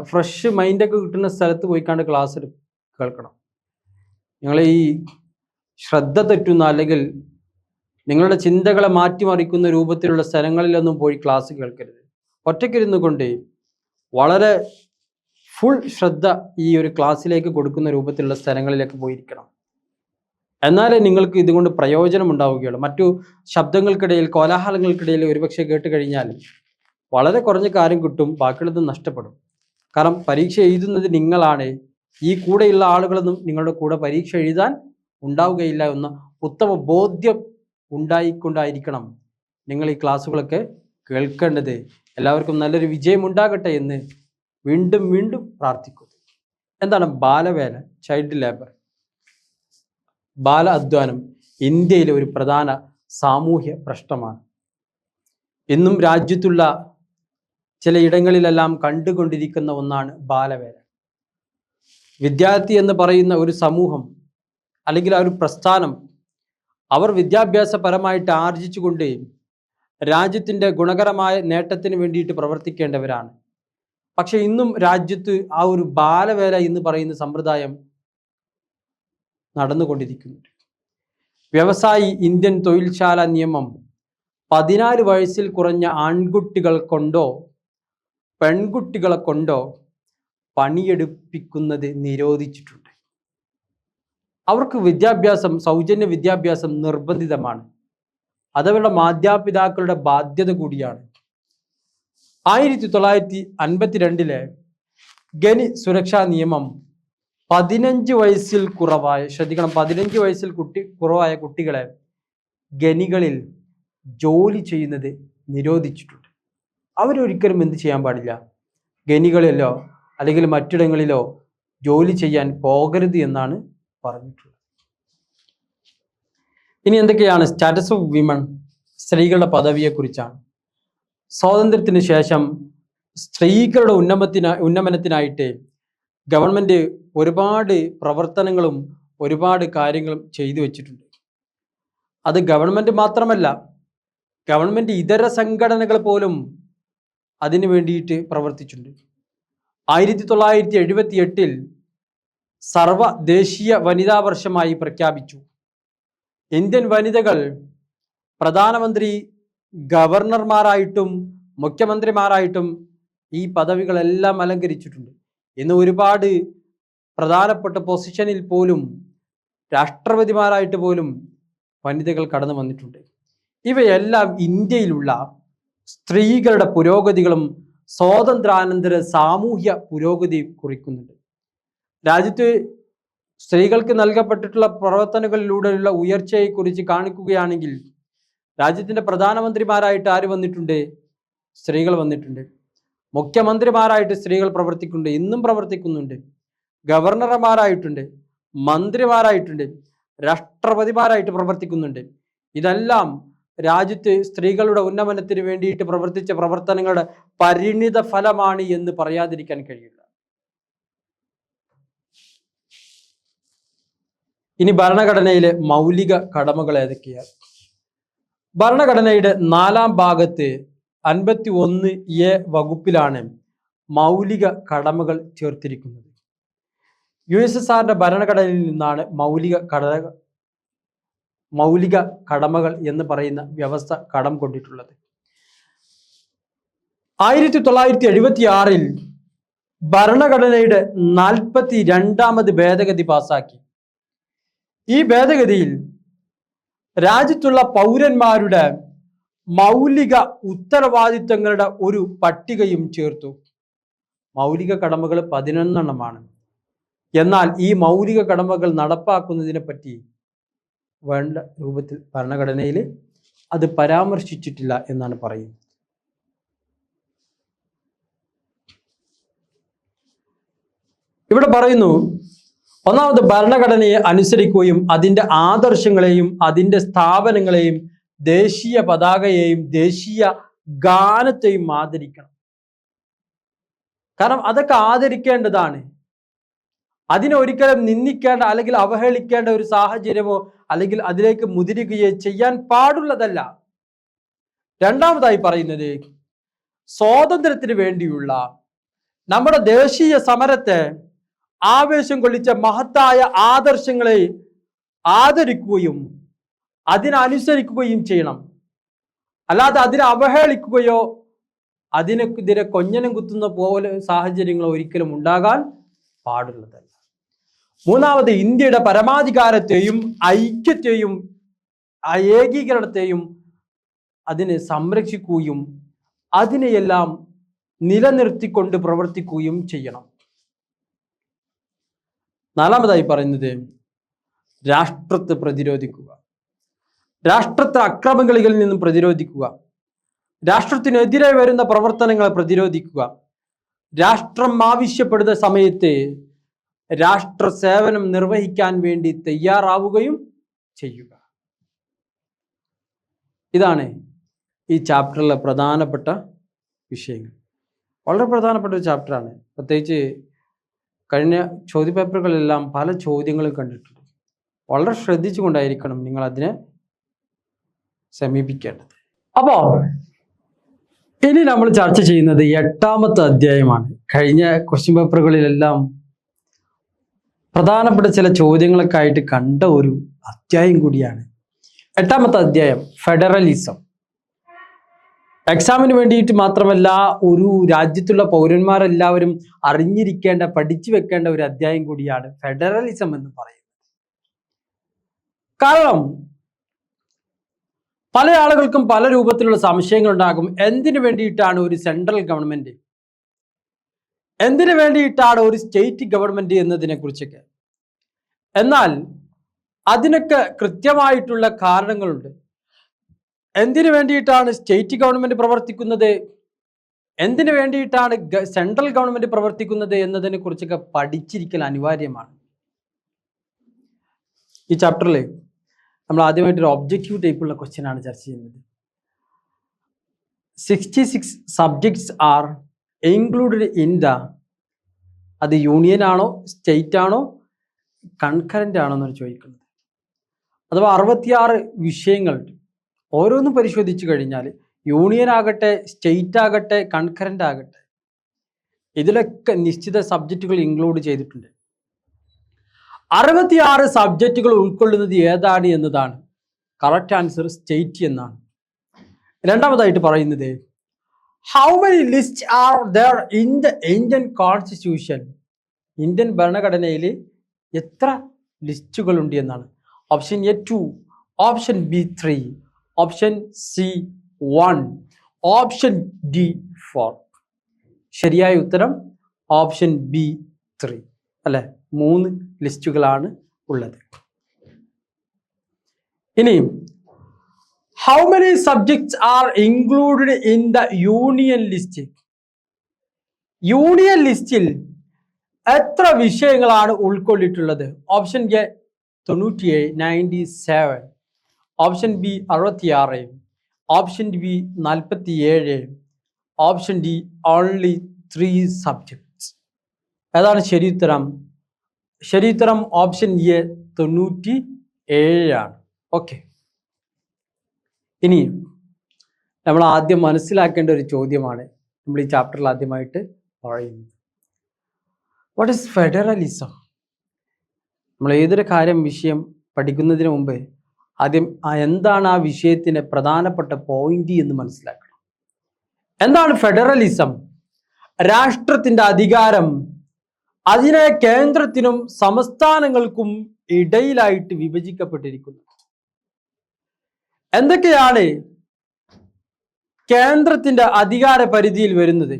ഫ്രഷ് മൈൻഡൊക്കെ കിട്ടുന്ന സ്ഥലത്ത് പോയിക്കാണ്ട് ക്ലാസ് കേൾക്കണം. നിങ്ങൾ ഈ ശ്രദ്ധ തെറ്റുന്ന അല്ലെങ്കിൽ നിങ്ങളുടെ ചിന്തകളെ മാറ്റിമറിക്കുന്ന രൂപത്തിലുള്ള സ്ഥലങ്ങളിലൊന്നും പോയി ക്ലാസ് കേൾക്കരുത്. ഒറ്റയ്ക്കിരുന്നു കൊണ്ട് വളരെ ഫുൾ ശ്രദ്ധ ഈ ഒരു ക്ലാസ്സിലേക്ക് കൊടുക്കുന്ന രൂപത്തിലുള്ള സ്ഥലങ്ങളിലേക്ക് പോയിരിക്കണം. എന്നാലേ നിങ്ങൾക്ക് ഇതുകൊണ്ട് പ്രയോജനം ഉണ്ടാവുകയുള്ളൂ. മറ്റു ശബ്ദങ്ങൾക്കിടയിൽ, കോലാഹലങ്ങൾക്കിടയിൽ ഒരുപക്ഷെ കേട്ട് കഴിഞ്ഞാൽ വളരെ കുറഞ്ഞ കാര്യം കിട്ടും, ബാക്കിയുള്ളത് നഷ്ടപ്പെടും. കാരണം പരീക്ഷ എഴുതുന്നത് നിങ്ങളാണ്, ഈ കൂടെയുള്ള ആളുകളൊന്നും നിങ്ങളുടെ കൂടെ പരീക്ഷ എഴുതാൻ ഉണ്ടാവുകയില്ല എന്ന ഉത്തമ ബോധ്യം ഉണ്ടായിക്കൊണ്ടായിരിക്കണം നിങ്ങൾ ഈ ക്ലാസ്സുകളൊക്കെ കേൾക്കേണ്ടത്. എല്ലാവർക്കും നല്ലൊരു വിജയം ഉണ്ടാകട്ടെ എന്ന് വീണ്ടും വീണ്ടും പ്രാർത്ഥിക്കുന്നു. എന്താണ് ബാലവേല, ചൈൽഡ് ലേബർ? ബാല അധ്വാനം ഇന്ത്യയിലെ ഒരു പ്രധാന സാമൂഹ്യ പ്രശ്നമാണ്. ഇന്നും രാജ്യത്തുള്ള ചിലയിടങ്ങളിലെല്ലാം കണ്ടുകൊണ്ടിരിക്കുന്ന ഒന്നാണ് ബാലവേല. വിദ്യാർത്ഥി എന്ന് പറയുന്ന ഒരു സമൂഹം അല്ലെങ്കിൽ ആ ഒരു പ്രസ്ഥാനം, അവർ വിദ്യാഭ്യാസപരമായിട്ട് ആർജിച്ചുകൊണ്ട് രാജ്യത്തിൻ്റെ ഗുണകരമായ നേട്ടത്തിന് വേണ്ടിയിട്ട് പ്രവർത്തിക്കേണ്ടവരാണ്. പക്ഷെ ഇന്നും രാജ്യത്ത് ആ ഒരു ബാലവേല എന്ന് പറയുന്ന സമ്പ്രദായം നടന്നുകൊണ്ടിരിക്കുന്നുണ്ട്. വ്യവസായി ഇന്ത്യൻ തൊഴിൽശാല നിയമം 14 വയസ്സിൽ കുറഞ്ഞ ആൺകുട്ടികൾ കൊണ്ടോ പെൺകുട്ടികളെ കൊണ്ടോ പണിയെടുപ്പിക്കുന്നത് നിരോധിച്ചിട്ടുണ്ട്. അവർക്ക് വിദ്യാഭ്യാസം, സൗജന്യ വിദ്യാഭ്യാസം നിർബന്ധിതമാണ്. അതവരുടെ മാതാപിതാക്കളുടെ ബാധ്യത കൂടിയാണ്. 1952 ഖനി സുരക്ഷാ നിയമം 15 വയസ്സിൽ കുറവായ, ശ്രദ്ധിക്കണം, 15 വയസ്സിൽ കുറവായ കുട്ടികളെ ഖനികളിൽ ജോലി ചെയ്യുന്നത് നിരോധിച്ചിട്ടുണ്ട്. അവരൊരിക്കലും എന്ത് ചെയ്യാൻ പാടില്ല, ഖനികളിലോ അല്ലെങ്കിൽ മറ്റിടങ്ങളിലോ ജോലി ചെയ്യാൻ പോകരുത് എന്നാണ് പറഞ്ഞിട്ടുള്ളത്. ഇനി എന്തൊക്കെയാണ് സ്റ്റാറ്റസ് ഓഫ് വിമൺ, സ്ത്രീകളുടെ പദവിയെക്കുറിച്ചാണ്. സ്വാതന്ത്ര്യത്തിന് ശേഷം സ്ത്രീകളുടെ ഉന്നമനത്തിനായിട്ട് ഗവൺമെന്റ് ഒരുപാട് പ്രവർത്തനങ്ങളും ഒരുപാട് കാര്യങ്ങളും ചെയ്തു വെച്ചിട്ടുണ്ട്. അത് ഗവൺമെന്റ് മാത്രമല്ല, ഗവൺമെന്റ് ഇതര സംഘടനകൾ പോലും അതിനു വേണ്ടിയിട്ട് പ്രവർത്തിച്ചിട്ടുണ്ട്. 1978 സർവദേശീയ വനിതാ വർഷമായി പ്രഖ്യാപിച്ചു. ഇന്ത്യൻ വനിതകൾ പ്രധാനമന്ത്രി, ഗവർണർമാരായിട്ടും മുഖ്യമന്ത്രിമാരായിട്ടും ഈ പദവികളെല്ലാം അലങ്കരിച്ചിട്ടുണ്ട്. ഇന്ന് ഒരുപാട് പ്രധാനപ്പെട്ട പൊസിഷനിൽ പോലും, രാഷ്ട്രപതിമാരായിട്ട് പോലും വനിതകൾ കടന്നു വന്നിട്ടുണ്ട്. ഇവയെല്ലാം ഇന്ത്യയിലുള്ള സ്ത്രീകളുടെ പുരോഗതികളും സ്വാതന്ത്ര്യാനന്തര സാമൂഹ്യ പുരോഗതി കുറിക്കുന്നുണ്ട്. രാജ്യത്ത് സ്ത്രീകൾക്ക് നൽകപ്പെട്ടിട്ടുള്ള പ്രവർത്തനങ്ങളിലൂടെയുള്ള ഉയർച്ചയെക്കുറിച്ച് കാണിക്കുകയാണെങ്കിൽ രാജ്യത്തിൻ്റെ പ്രധാനമന്ത്രിമാരായിട്ട് ആര് വന്നിട്ടുണ്ട്? സ്ത്രീകൾ വന്നിട്ടുണ്ട്. മുഖ്യമന്ത്രിമാരായിട്ട് സ്ത്രീകൾ പ്രവർത്തിക്കുന്നുണ്ട്, ഇന്നും പ്രവർത്തിക്കുന്നുണ്ട്. ഗവർണർമാരായിട്ടുണ്ട്, മന്ത്രിമാരായിട്ടുണ്ട്, രാഷ്ട്രപതിമാരായിട്ട് പ്രവർത്തിക്കുന്നുണ്ട്. ഇതെല്ലാം രാജ്യത്ത് സ്ത്രീകളുടെ ഉന്നമനത്തിന് വേണ്ടിയിട്ട് പ്രവർത്തിച്ച പ്രവർത്തനങ്ങളുടെ പരിണിത ഫലമാണ് എന്ന് പറയാതിരിക്കാൻ കഴിയില്ല. ഇനി ഭരണഘടനയിലെ മൗലിക കടമകൾ ഏതൊക്കെയാണ്? ഭരണഘടനയുടെ 4-ാം ഭാഗത്ത് 51A വകുപ്പിലാണ് മൗലിക കടമകൾ ചേർത്തിരിക്കുന്നത്. USSRന്റെ ഭരണഘടനയിൽ നിന്നാണ് മൗലിക കടമകൾ എന്ന് പറയുന്ന വ്യവസ്ഥ കടം കൊണ്ടിട്ടുള്ളത്. 1976 ഭരണഘടനയുടെ 42ാമത് ഭേദഗതി പാസാക്കി. ഈ ഭേദഗതിയിൽ രാജ്യത്തുള്ള പൗരന്മാരുടെ മൗലിക ഉത്തരവാദിത്തങ്ങളുടെ ഒരു പട്ടികയും ചേർത്തു. മൗലിക കടമകൾ 11 എന്നാൽ ഈ മൗലിക കടമകൾ നടപ്പാക്കുന്നതിനെ പറ്റി വേണ്ട രൂപത്തിൽ ഭരണഘടനയിൽ അത് പരാമർശിച്ചിട്ടില്ല എന്നാണ് പറയുന്നത്. ഇവിടെ പറയുന്നു, ഒന്നാമത് ഭരണഘടനയെ അനുസരിക്കുകയും അതിൻ്റെ ആദർശങ്ങളെയും അതിൻ്റെ സ്ഥാപനങ്ങളെയും ദേശീയ പതാകയെയും ദേശീയ ഗാനത്തെയും ആദരിക്കണം. കാരണം അതൊക്കെ ആദരിക്കേണ്ടതാണ്. അതിനെ ഒരിക്കലും നിന്ദിക്കേണ്ട അല്ലെങ്കിൽ അവഹേളിക്കേണ്ട ഒരു സാഹചര്യമോ അല്ലെങ്കിൽ അതിലേക്ക് മുതിരുകയോ ചെയ്യാൻ പാടുള്ളതല്ല. രണ്ടാമതായി പറയുന്നത്, സ്വാതന്ത്ര്യത്തിന് വേണ്ടിയുള്ള നമ്മുടെ ദേശീയ സമരത്തെ ആവേശം കൊള്ളിച്ച മഹത്തായ ആദർശങ്ങളെ ആദരിക്കുകയും അതിനനുസരിക്കുകയും ചെയ്യണം. അല്ലാതെ അതിനെ അവഹേളിക്കുകയോ അതിനെതിരെ കൊഞ്ഞനം കുത്തുന്ന പോലെ സാഹചര്യങ്ങൾ ഒരിക്കലും ഉണ്ടാകാൻ പാടുള്ളതല്ല. മൂന്നാമത്, ഇന്ത്യയുടെ പരമാധികാരത്തെയും ഐക്യത്തെയും ഏകീകരണത്തെയും അതിനെ സംരക്ഷിക്കുകയും അതിനെയെല്ലാം നിലനിർത്തിക്കൊണ്ട് പ്രവർത്തിക്കുകയും ചെയ്യണം. നാലാമതായി പറയുന്നത്, രാഷ്ട്രത്തെ പ്രതിരോധിക്കുക, രാഷ്ട്രത്തെ അക്രമങ്ങളിൽ നിന്നും പ്രതിരോധിക്കുക, രാഷ്ട്രത്തിനെതിരെ വരുന്ന പ്രവർത്തനങ്ങളെ പ്രതിരോധിക്കുക, രാഷ്ട്രം ആവശ്യപ്പെടുന്ന സമയത്ത് രാഷ്ട്ര സേവനം നിർവഹിക്കാൻ വേണ്ടി തയ്യാറാവുകയും ചെയ്യുക. ഇതാണ് ഈ ചാപ്റ്ററിലെ പ്രധാനപ്പെട്ട വിഷയങ്ങൾ. വളരെ പ്രധാനപ്പെട്ട ഒരു ചാപ്റ്ററാണ്. പ്രത്യേകിച്ച് കഴിഞ്ഞ ചോദ്യപേപ്പറുകളെല്ലാം പല ചോദ്യങ്ങളും കണ്ടിട്ടുണ്ട്. വളരെ ശ്രദ്ധിച്ചുകൊണ്ടായിരിക്കണം നിങ്ങൾ അതിനെ സമീപിക്കേണ്ടത്. അപ്പോൾ ഇനി നമ്മൾ ചർച്ച ചെയ്യുന്നത് 8ാമത്തെ അധ്യായമാണ്. കഴിഞ്ഞ ക്വസ്റ്റ്യൻ പേപ്പറുകളിലെല്ലാം പ്രധാനപ്പെട്ട ചില ചോദ്യങ്ങളൊക്കെ ആയിട്ട് കണ്ട ഒരു അധ്യായം കൂടിയാണ് 8ാമത്തെ അധ്യായം, ഫെഡറലിസം. എക്സാമിന് വേണ്ടിയിട്ട് മാത്രമല്ല, ഒരു രാജ്യത്തുള്ള പൗരന്മാരെല്ലാവരും അറിഞ്ഞിരിക്കേണ്ട, പഠിച്ചു വെക്കേണ്ട ഒരു അധ്യായം കൂടിയാണ് ഫെഡറലിസം എന്ന് പറയുന്നത്. കാരണം പല ആളുകൾക്കും പല രൂപത്തിലുള്ള സംശയങ്ങൾ ഉണ്ടാകും. എന്തിനു വേണ്ടിയിട്ടാണ് ഒരു സെൻട്രൽ ഗവൺമെന്റ് എന്തിനു വേണ്ടിയിട്ടാണ് ഒരു സ്റ്റേറ്റ് ഗവൺമെന്റ് എന്നതിനെ കുറിച്ചൊക്കെ. എന്നാൽ അതിനൊക്കെ കൃത്യമായിട്ടുള്ള കാരണങ്ങളുണ്ട്. എന്തിനു വേണ്ടിയിട്ടാണ് സ്റ്റേറ്റ് ഗവൺമെന്റ് പ്രവർത്തിക്കുന്നത്, എന്തിനു വേണ്ടിയിട്ടാണ് സെൻട്രൽ ഗവൺമെന്റ് പ്രവർത്തിക്കുന്നത് എന്നതിനെ കുറിച്ചൊക്കെ പഠിച്ചിരിക്കൽ അനിവാര്യമാണ്. ഈ ചാപ്റ്ററിൽ നമ്മൾ ആദ്യമായിട്ടൊരു ഒബ്ജക്റ്റീവ് ടൈപ്പുള്ള ക്വസ്റ്റ്യൻ ആണ് ചർച്ച ചെയ്യുന്നത്. 66 subjects are included in the, അത് യൂണിയൻ ആണോ സ്റ്റേറ്റ് ആണോ കൺകറന്റ് ആണോ എന്നാണ് ചോദിക്കുന്നത്. അഥവാ 66 വിഷയങ്ങളുണ്ട്. ഓരോന്നും പരിശോധിച്ചു കഴിഞ്ഞാൽ യൂണിയൻ ആകട്ടെ സ്റ്റേറ്റ് ആകട്ടെ കൺകറന്റ് ആകട്ടെ ഇതിലൊക്കെ നിശ്ചിത സബ്ജക്റ്റുകൾ ഇൻക്ലൂഡ് ചെയ്തിട്ടുണ്ട്. 66 സബ്ജക്റ്റുകൾ ഉൾക്കൊള്ളുന്നത് ഏതാണ് എന്നതാണ് കറക്റ്റ് ആൻസർ, സ്റ്റേറ്റ് എന്നാണ്. രണ്ടാമതായിട്ട് പറയുന്നത് how many list are there in the Indian constitution, Indian ഭരണഘടനയിൽ എത്ര ലിസ്റ്റുകളുണ്ട് എന്നാണ്. Option A 2, option B 3, option C 1, option D 4. ശരിയായ ഉത്തരം ഓപ്ഷൻ ബി 3 അല്ലെ, 3 ലിസ്റ്റുകളാണ് ഉള്ളത്. ഇനി how many subjects are included in the union list, union ലിസ്റ്റിൽ എത്ര വിഷയങ്ങളാണ് ഉൾക്കൊള്ളിട്ടുള്ളത്. Option A 97, 97, option B 66, option B 47, option D only 3 subjects. ഏതാണ് ശരി ഉത്തരം? ശരി ഉത്തരം ഓപ്ഷൻ എ 97 ആണ്. ഓക്കെ, ഇനി നമ്മൾ ആദ്യം മനസ്സിലാക്കേണ്ട ഒരു ചോദ്യമാണ് നമ്മൾ ഈ ചാപ്റ്ററിൽ ആദ്യമായിട്ട് പറയുന്നത്. What is federalism? നമ്മൾ ഏതൊരു വിഷയം പഠിക്കുന്നതിന് മുമ്പ് ആദ്യം എന്താണ് ആ വിഷയത്തിന് പ്രധാനപ്പെട്ട പോയിന്റ് എന്ന് മനസ്സിലാക്കണം. എന്താണ് ഫെഡറലിസം? രാഷ്ട്രത്തിന്റെ അധികാരം അതിനെ കേന്ദ്രത്തിനും സംസ്ഥാനങ്ങൾക്കും ഇടയിലായിട്ട് വിഭജിക്കപ്പെട്ടിരിക്കുന്നു. എന്തൊക്കെയാണ് കേന്ദ്രത്തിന്റെ അധികാര പരിധിയിൽ വരുന്നത്,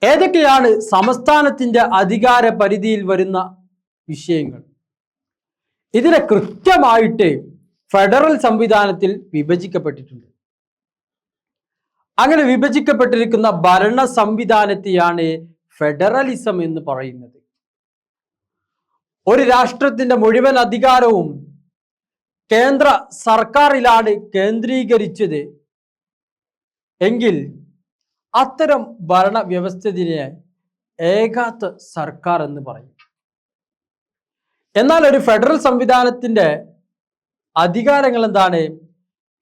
ഏതൊക്കെയാണ് സംസ്ഥാനത്തിന്റെ അധികാര പരിധിയിൽ വരുന്ന വിഷയങ്ങൾ, ഇതിനെ കൃത്യമായിട്ട് ഫെഡറൽ സംവിധാനത്തിൽ വിഭജിക്കപ്പെട്ടിട്ടുണ്ട്. അങ്ങനെ വിഭജിക്കപ്പെട്ടിരിക്കുന്ന ഭരണ സംവിധാനത്തെയാണ് ഫെഡറലിസം എന്ന് പറയുന്നത്. ഒരു രാഷ്ട്രത്തിന്റെ മുഴുവൻ അധികാരവും കേന്ദ്ര സർക്കാരിലാണ് കേന്ദ്രീകരിച്ചത് എങ്കിൽ അത്തരം ഭരണ വ്യവസ്ഥിതിയെ ഏകാത്വ സർക്കാർ എന്ന് പറയും. എന്നാൽ ഒരു ഫെഡറൽ സംവിധാനത്തിന്റെ അധികാരങ്ങൾ എന്താണ്?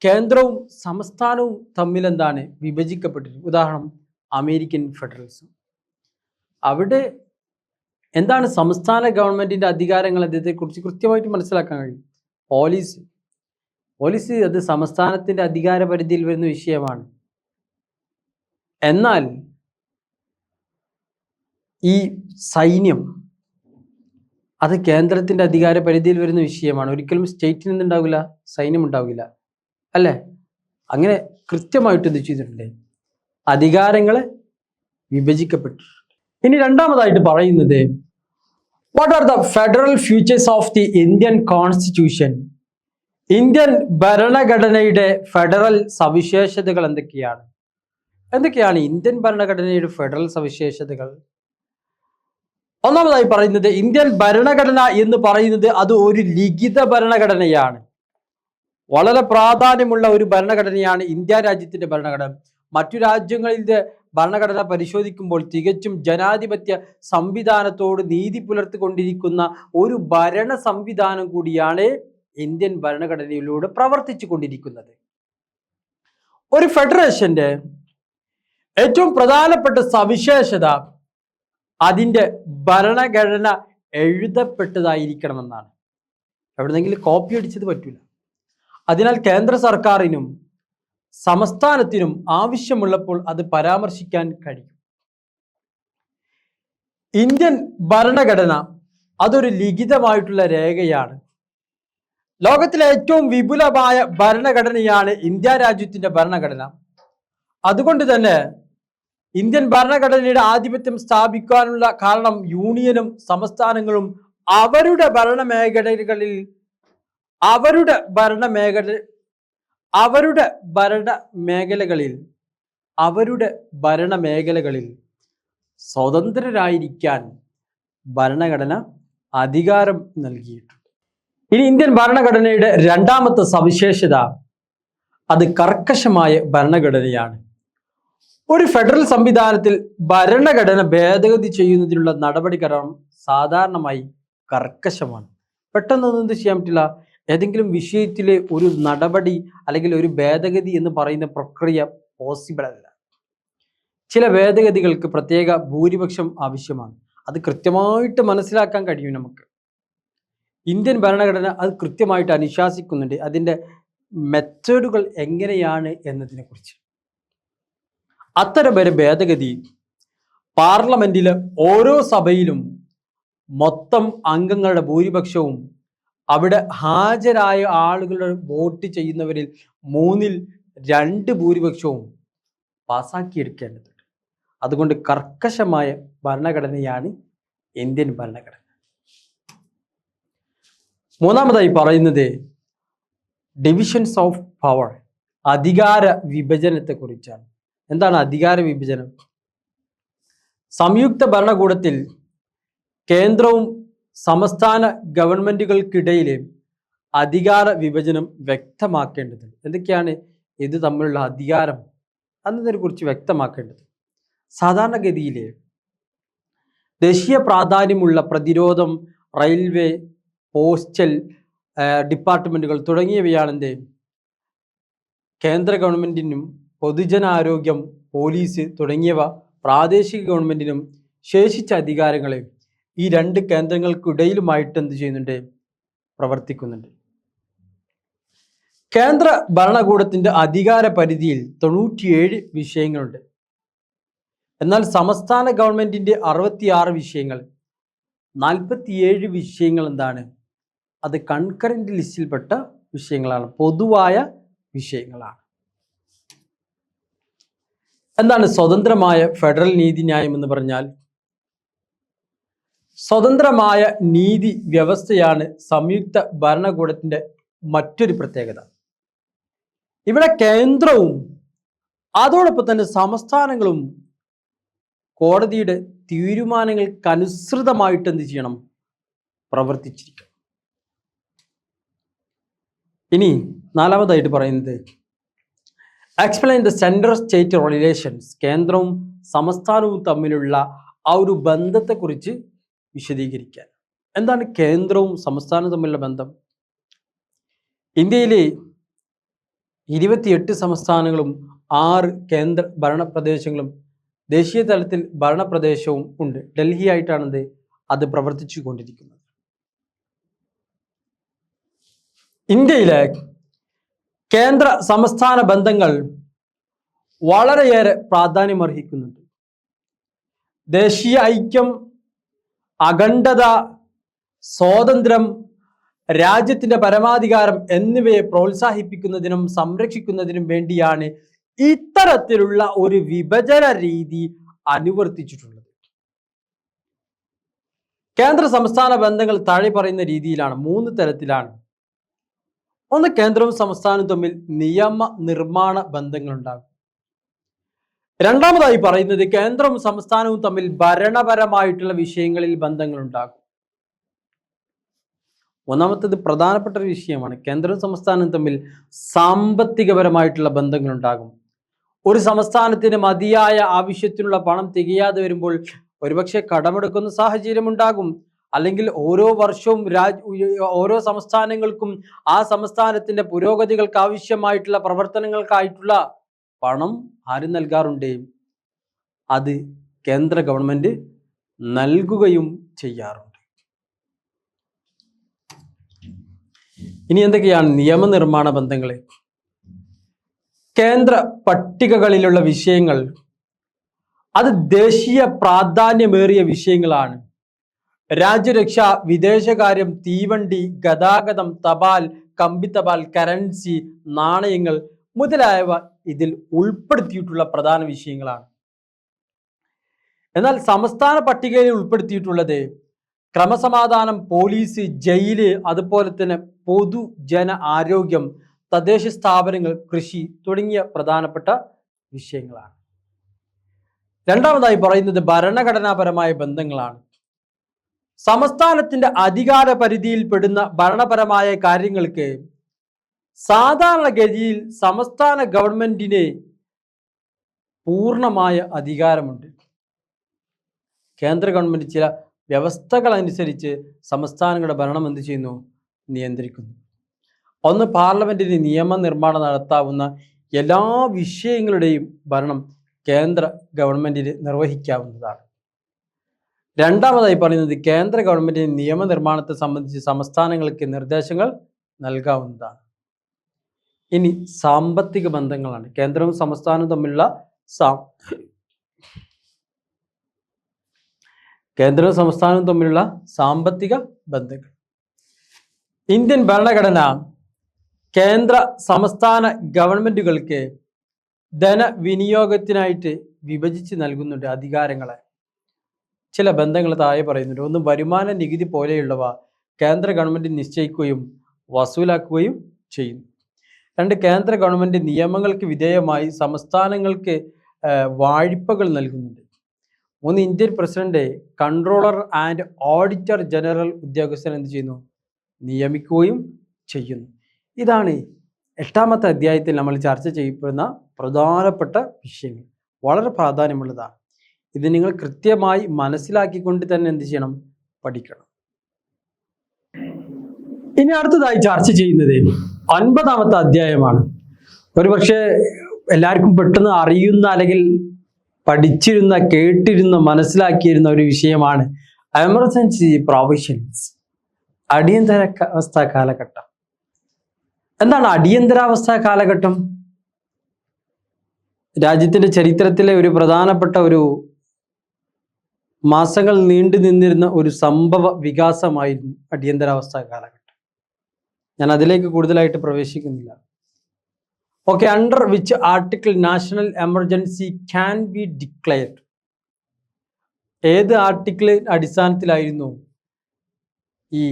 കേന്ദ്രവും സംസ്ഥാനവും തമ്മിൽ എന്താണ് വിഭജിക്കപ്പെട്ടിരിക്കും. ഉദാഹരണം അമേരിക്കൻ ഫെഡറലിസം. അവിടെ എന്താണ് സംസ്ഥാന ഗവൺമെന്റിന്റെ അധികാരങ്ങൾ, അതേക്കുറിച്ച് കൃത്യമായിട്ട് മനസ്സിലാക്കാൻ കഴിയും. പോലീസ് അത് സംസ്ഥാനത്തിന്റെ അധികാര പരിധിയിൽ വരുന്ന വിഷയമാണ്. എന്നാൽ ഈ സൈന്യം അത് കേന്ദ്രത്തിന്റെ അധികാര പരിധിയിൽ വരുന്ന വിഷയമാണ്. ഒരിക്കലും സ്റ്റേറ്റിൽ നിന്നുണ്ടാവില്ല, സൈന്യം ഉണ്ടാവില്ല അല്ലെ. അങ്ങനെ കൃത്യമായിട്ട് ഇത് ചെയ്തിട്ടുണ്ട്, അധികാരങ്ങളെ വിഭജിക്കപ്പെട്ടിട്ടുണ്ട്. ഇനി രണ്ടാമതായിട്ട് പറയുന്നത് what are the federal features of the Indian constitution, Indian ഭരണഘടനയുടെ ഫെഡറൽ സവിശേഷതകൾ എന്തൊക്കെയാണ്? എന്തൊക്കെയാണ് ഇന്ത്യൻ ഭരണഘടനയുടെ ഫെഡറൽ സവിശേഷതകൾ? ഒന്നാമതായി പറയുന്നത് ഇന്ത്യൻ ഭരണഘടന എന്ന് പറയുന്നത് അത് ഒരു ലിഖിത ഭരണഘടനയാണ്. വളരെ പ്രാധാന്യമുള്ള ഒരു ഭരണഘടനയാണ് ഇന്ത്യ രാജ്യത്തിന്റെ ഭരണഘടന. മറ്റു രാജ്യങ്ങളിലെ ഭരണഘടന പരിശോധിക്കുമ്പോൾ തികച്ചും ജനാധിപത്യ സംവിധാനത്തോട് നീതി പുലർത്തിക്കൊണ്ടിരിക്കുന്ന ഒരു ഭരണ സംവിധാനം കൂടിയാണ് ഇന്ത്യൻ ഭരണഘടനയിലൂടെ പ്രവർത്തിച്ചു കൊണ്ടിരിക്കുന്നത്. ഒരു ഫെഡറേഷന്റെ ഏറ്റവും പ്രധാനപ്പെട്ട സവിശേഷത അതിൻ്റെ ഭരണഘടന എഴുതപ്പെട്ടതായിരിക്കണമെന്നാണ്. എവിടെന്നെങ്കിലും കോപ്പി അടിച്ചത് പറ്റൂല. അതിനാൽ കേന്ദ്ര സർക്കാരിനും സംസ്ഥാനത്തിനും ആവശ്യമുള്ളപ്പോൾ അത് പരാമർശിക്കാൻ കഴിയും. ഇന്ത്യൻ ഭരണഘടന അതൊരു ലിഖിതമായിട്ടുള്ള രേഖയാണ്. ലോകത്തിലെ ഏറ്റവും വിപുലമായ ഭരണഘടനയാണ് ഇന്ത്യ രാജ്യത്തിന്റെ ഭരണഘടന. അതുകൊണ്ട് തന്നെ ഇന്ത്യൻ ഭരണഘടനയുടെ ആധിപത്യം സ്ഥാപിക്കാനുള്ള കാരണം യൂണിയനും സംസ്ഥാനങ്ങളും അവരുടെ ഭരണമേഖലകളിൽ അവരുടെ ഭരണമേഖല അവരുടെ ഭരണമേഖലകളിൽ അവരുടെ ഭരണമേഖലകളിൽ സ്വതന്ത്രരായിരിക്കാൻ ഭരണഘടന അധികാരം നൽകിയിട്ടുണ്ട്. ഇനി ഇന്ത്യൻ ഭരണഘടനയുടെ രണ്ടാമത്തെ സവിശേഷത അത് കർക്കശമായ ഭരണഘടനയാണ്. ഒരു ഫെഡറൽ സംവിധാനത്തിൽ ഭരണഘടന ഭേദഗതി ചെയ്യുന്നതിനുള്ള നടപടിക്രമം സാധാരണമായി കർക്കശമാണ്. പെട്ടെന്നൊന്നും എന്ത് ചെയ്യാൻ പറ്റില്ല. ഏതെങ്കിലും വിഷയത്തിലെ ഒരു നടപടി അല്ലെങ്കിൽ ഒരു ഭേദഗതി എന്ന് പറയുന്ന പ്രക്രിയ പോസിബിൾ അല്ല. ചില ഭേദഗതികൾക്ക് പ്രത്യേക ഭൂരിപക്ഷം ആവശ്യമാണ്. അത് കൃത്യമായിട്ട് മനസ്സിലാക്കാൻ കഴിയും നമുക്ക്. ഇന്ത്യൻ ഭരണഘടന അത് കൃത്യമായിട്ട് അനുശാസിക്കുന്നുണ്ട്, അതിൻ്റെ മെത്തേഡുകൾ എങ്ങനെയാണ് എന്നതിനെ കുറിച്ച്. അത്തരം ഒരു ഭേദഗതി പാർലമെന്റിലെ ഓരോ സഭയിലും മൊത്തം അംഗങ്ങളുടെ ഭൂരിപക്ഷവും അവിടെ ഹാജരായ ആളുകളുടെ വോട്ട് ചെയ്യുന്നവരിൽ 2/3 ഭൂരിപക്ഷവും പാസാക്കിയെടുക്കേണ്ടതുണ്ട്. അതുകൊണ്ട് കർക്കശമായ ഭരണഘടനയാണ് ഇന്ത്യൻ ഭരണഘടന. മൂന്നാമതായി പറയുന്നത് ഡിവിഷൻസ് ഓഫ് പവർ, അധികാര വിഭജനത്തെ കുറിച്ചാണ്. എന്താണ് അധികാര വിഭജനം? സംയുക്ത ഭരണകൂടത്തിൽ കേന്ദ്രവും സംസ്ഥാന ഗവൺമെന്റുകൾക്കിടയിലെ അധികാര വിഭജനം വ്യക്തമാക്കേണ്ടതുണ്ട്. എന്തൊക്കെയാണ് ഇത് തമ്മിലുള്ള അധികാരം എന്നതിനെ കുറിച്ച് വ്യക്തമാക്കേണ്ടത്? സാധാരണഗതിയിൽ ദേശീയ പ്രാധാന്യമുള്ള പ്രതിരോധം, റെയിൽവേ, പോസ്റ്റൽ ഡിപ്പാർട്ട്മെന്റുകൾ തുടങ്ങിയവയാണ് എന്ത് കേന്ദ്ര ഗവൺമെന്റിനും പൊതുജനാരോഗ്യം, പോലീസ് തുടങ്ങിയവ പ്രാദേശിക ഗവൺമെന്റിനും ശേഷിച്ച അധികാരങ്ങളെ ഈ 2 കേന്ദ്രങ്ങൾക്കിടയിലുമായിട്ട് എന്ത് ചെയ്യുന്നുണ്ട്? പ്രവർത്തിക്കുന്നുണ്ട്. കേന്ദ്ര ഭരണകൂടത്തിന്റെ അധികാര പരിധിയിൽ 97 വിഷയങ്ങളുണ്ട്. എന്നാൽ സംസ്ഥാന ഗവൺമെന്റിന്റെ 66 വിഷയങ്ങൾ, 47 വിഷയങ്ങൾ എന്താണ്? അത് കൺകറന്റ് ലിസ്റ്റിൽപ്പെട്ട വിഷയങ്ങളാണ്, പൊതുവായ വിഷയങ്ങളാണ്. എന്താണ് സ്വതന്ത്രമായ ഫെഡറൽ നീതിന്യായം എന്ന് പറഞ്ഞാൽ? സ്വതന്ത്രമായ നീതി വ്യവസ്ഥയാണ് സംയുക്ത ഭരണകൂടത്തിന്റെ മറ്റൊരു പ്രത്യേകത. ഇവിടെ കേന്ദ്രവും അതോടൊപ്പം തന്നെ സംസ്ഥാനങ്ങളും കോടതിയുടെ തീരുമാനങ്ങൾക്കനുസൃതമായിട്ട് എന്ത് ചെയ്യണം? പ്രവർത്തിച്ചിരിക്കണം. ഇനി നാലാമതായിട്ട് പറയുന്നത് explain the central state relations, കേന്ദ്രവും സംസ്ഥാനവും തമ്മിലുള്ള ആ ഒരു ബന്ധത്തെക്കുറിച്ച് വിശദീകരിക്കാൻ. എന്താണ് കേന്ദ്രവും സംസ്ഥാനവും തമ്മിലുള്ള ബന്ധം? ഇന്ത്യയിലെ 28 സംസ്ഥാനങ്ങളും 6 കേന്ദ്ര ഭരണപ്രദേശങ്ങളും ദേശീയ തലത്തിൽ ഭരണപ്രദേശവും ഉണ്ട്. ഡൽഹി ആയിട്ടാണ് അത് പ്രവർത്തിച്ചു കൊണ്ടിരിക്കുന്നത്. ഇന്ത്യയിലെ കേന്ദ്ര സംസ്ഥാന ബന്ധങ്ങൾ വളരെയേറെ പ്രാധാന്യമർഹിക്കുന്നുണ്ട്. ദേശീയ ഐക്യം, അഖണ്ഡത, സ്വാതന്ത്ര്യം, രാജ്യത്തിന്റെ പരമാധികാരം എന്നിവയെ പ്രോത്സാഹിപ്പിക്കുന്നതിനും സംരക്ഷിക്കുന്നതിനും വേണ്ടിയാണ് ഇത്തരത്തിലുള്ള ഒരു വിഭജന രീതി അനുവർത്തിച്ചിട്ടുള്ളത്. കേന്ദ്ര സംസ്ഥാന ബന്ധങ്ങൾ താഴെ പറയുന്ന രീതിയിലാണ്, 3 തരത്തിലാണ്. ഒന്ന്, കേന്ദ്രവും സംസ്ഥാനവും തമ്മിൽ നിയമ നിർമ്മാണ ബന്ധങ്ങൾ ഉണ്ടാകും. രണ്ടാമതായി പറയുന്നത് കേന്ദ്രവും സംസ്ഥാനവും തമ്മിൽ ഭരണപരമായിട്ടുള്ള വിഷയങ്ങളിൽ ബന്ധങ്ങൾ ഉണ്ടാകും. ഒന്നാമത്തേത് പ്രധാനപ്പെട്ട ഒരു വിഷയമാണ്. കേന്ദ്രവും സംസ്ഥാനവും തമ്മിൽ സാമ്പത്തികപരമായിട്ടുള്ള ബന്ധങ്ങൾ ഉണ്ടാകും. ഒരു സംസ്ഥാനത്തിന് മതിയായ ആവശ്യത്തിനുള്ള പണം തികയാതെ വരുമ്പോൾ ഒരുപക്ഷെ കടമെടുക്കുന്ന സാഹചര്യം ഉണ്ടാകും. അല്ലെങ്കിൽ ഓരോ വർഷവും ഓരോ സംസ്ഥാനങ്ങൾക്കും ആ സംസ്ഥാനത്തിന്റെ പുരോഗതികൾക്ക് ആവശ്യമായിട്ടുള്ള പ്രവർത്തനങ്ങൾക്കായിട്ടുള്ള പണം ആര് നൽകാറുണ്ട്? അത് കേന്ദ്ര ഗവൺമെന്റ് നൽകുകയും ചെയ്യാറുണ്ട്. ഇനി എന്തൊക്കെയാണ് നിയമനിർമ്മാണ ബന്ധങ്ങൾ? കേന്ദ്ര പട്ടികകളിലുള്ള വിഷയങ്ങൾ അത് ദേശീയ പ്രാധാന്യമേറിയ വിഷയങ്ങളാണ്. രാജ്യരക്ഷ, വിദേശകാര്യം, തീവണ്ടി, ഗതാഗതം, തപാൽ, കമ്പിത്തപാൽ, കറൻസി, നാണയങ്ങൾ മുതലായവ ഇതിൽ ഉൾപ്പെടുത്തിയിട്ടുള്ള പ്രധാന വിഷയങ്ങളാണ്. എന്നാൽ സംസ്ഥാന പട്ടികയിൽ ഉൾപ്പെടുത്തിയിട്ടുള്ളത് ക്രമസമാധാനം, പോലീസ്, ജയില്, അതുപോലെ തന്നെ പൊതുജന ആരോഗ്യം, തദ്ദേശ സ്ഥാപനങ്ങൾ, കൃഷി തുടങ്ങിയ പ്രധാനപ്പെട്ട വിഷയങ്ങളാണ്. രണ്ടാമതായി പറയുന്നത് ഭരണഘടനാപരമായ ബന്ധങ്ങളാണ്. സംസ്ഥാനത്തിന്റെ അധികാര പരിധിയിൽ പെടുന്ന ഭരണപരമായ കാര്യങ്ങൾക്ക് സാധാരണഗതിയിൽ സംസ്ഥാന ഗവൺമെന്റിന് പൂർണ്ണമായ അധികാരമുണ്ട്. കേന്ദ്ര ഗവൺമെന്റ് ചില വ്യവസ്ഥകൾ അനുസരിച്ച് സംസ്ഥാനങ്ങളുടെ ഭരണം എന്ത് ചെയ്യുന്നു? നിയന്ത്രിക്കുന്നു. ഒന്ന്, പാർലമെന്റിന് നിയമനിർമ്മാണം നടത്താവുന്ന എല്ലാ വിഷയങ്ങളുടെയും ഭരണം കേന്ദ്ര ഗവൺമെന്റിന് നിർവഹിക്കാവുന്നതാണ്. രണ്ടാമതായി പറയുന്നത് കേന്ദ്ര ഗവൺമെന്റിന് നിയമനിർമ്മാണത്തെ സംബന്ധിച്ച് സംസ്ഥാനങ്ങൾക്ക് നിർദ്ദേശങ്ങൾ നൽകാവുന്നതാണ്. ഇനി സാമ്പത്തിക ബന്ധങ്ങളാണ്. കേന്ദ്രവും സംസ്ഥാനവും തമ്മിലുള്ള കേന്ദ്രവും സംസ്ഥാനവും തമ്മിലുള്ള സാമ്പത്തിക ബന്ധങ്ങൾ. ഇന്ത്യൻ ഭരണഘടന കേന്ദ്ര സംസ്ഥാന ഗവൺമെന്റുകൾക്ക് ധനവിനിയോഗത്തിനായിട്ട് വിഭജിച്ച് നൽകുന്നുണ്ട് അധികാരങ്ങളെ. ചില ബന്ധങ്ങൾ താഴെ പറയുന്നുണ്ട്. ഒന്ന്, വരുമാന നികുതി പോലെയുള്ളവ കേന്ദ്ര ഗവൺമെന്റ് നിശ്ചയിക്കുകയും വസൂലാക്കുകയും ചെയ്യുന്നു. രണ്ട്, കേന്ദ്ര ഗവൺമെന്റ് നിയമങ്ങൾക്ക് വിധേയമായി സംസ്ഥാനങ്ങൾക്ക് വായ്പകൾ നൽകുന്നുണ്ട്. മൂന്ന്, Indian president controller and auditor general ഉദ്യോഗസ്ഥൻ എന്ത് ചെയ്യുന്നു? നിയമിക്കുകയും ചെയ്യുന്നു. ഇതാണ് 8ാമത്തെ അധ്യായത്തിൽ നമ്മൾ ചർച്ച ചെയ്യപ്പെടുന്ന പ്രധാനപ്പെട്ട വിഷയങ്ങൾ. വളരെ പ്രാധാന്യമുള്ളതാണ്. ഇത് നിങ്ങൾ കൃത്യമായി മനസ്സിലാക്കിക്കൊണ്ട് തന്നെ എന്ത് ചെയ്യണം? പഠിക്കണം. ഇനി അടുത്തതായി ചർച്ച ചെയ്യുന്നത് 9ാമത്തെ അധ്യായമാണ്. ഒരുപക്ഷെ എല്ലാവർക്കും പെട്ടെന്ന് അറിയുന്ന അല്ലെങ്കിൽ പഠിച്ചിരുന്ന, കേട്ടിരുന്ന, മനസ്സിലാക്കിയിരുന്ന ഒരു വിഷയമാണ് എമർജൻസി പ്രൊവിഷൻസ്, അടിയന്തരാവസ്ഥ കാലഘട്ടം. എന്താണ് അടിയന്തരാവസ്ഥ കാലഘട്ടം? രാജ്യത്തിന്റെ ചരിത്രത്തിലെ ഒരു പ്രധാനപ്പെട്ട ഒരു മാസങ്ങൾ നീണ്ടു നിന്നിരുന്ന ഒരു സംഭവ വികാസമായിരുന്നു അടിയന്തരാവസ്ഥ കാലഘട്ടം. ഞാൻ അതിലേക്ക് കൂടുതലായിട്ട് പ്രവേശിക്കുന്നില്ല. Okay, under which article national emergency can be declared? ഏത് ആർട്ടിക്കിൾ അടിസ്ഥാനത്തിലായിരുന്നു ഈ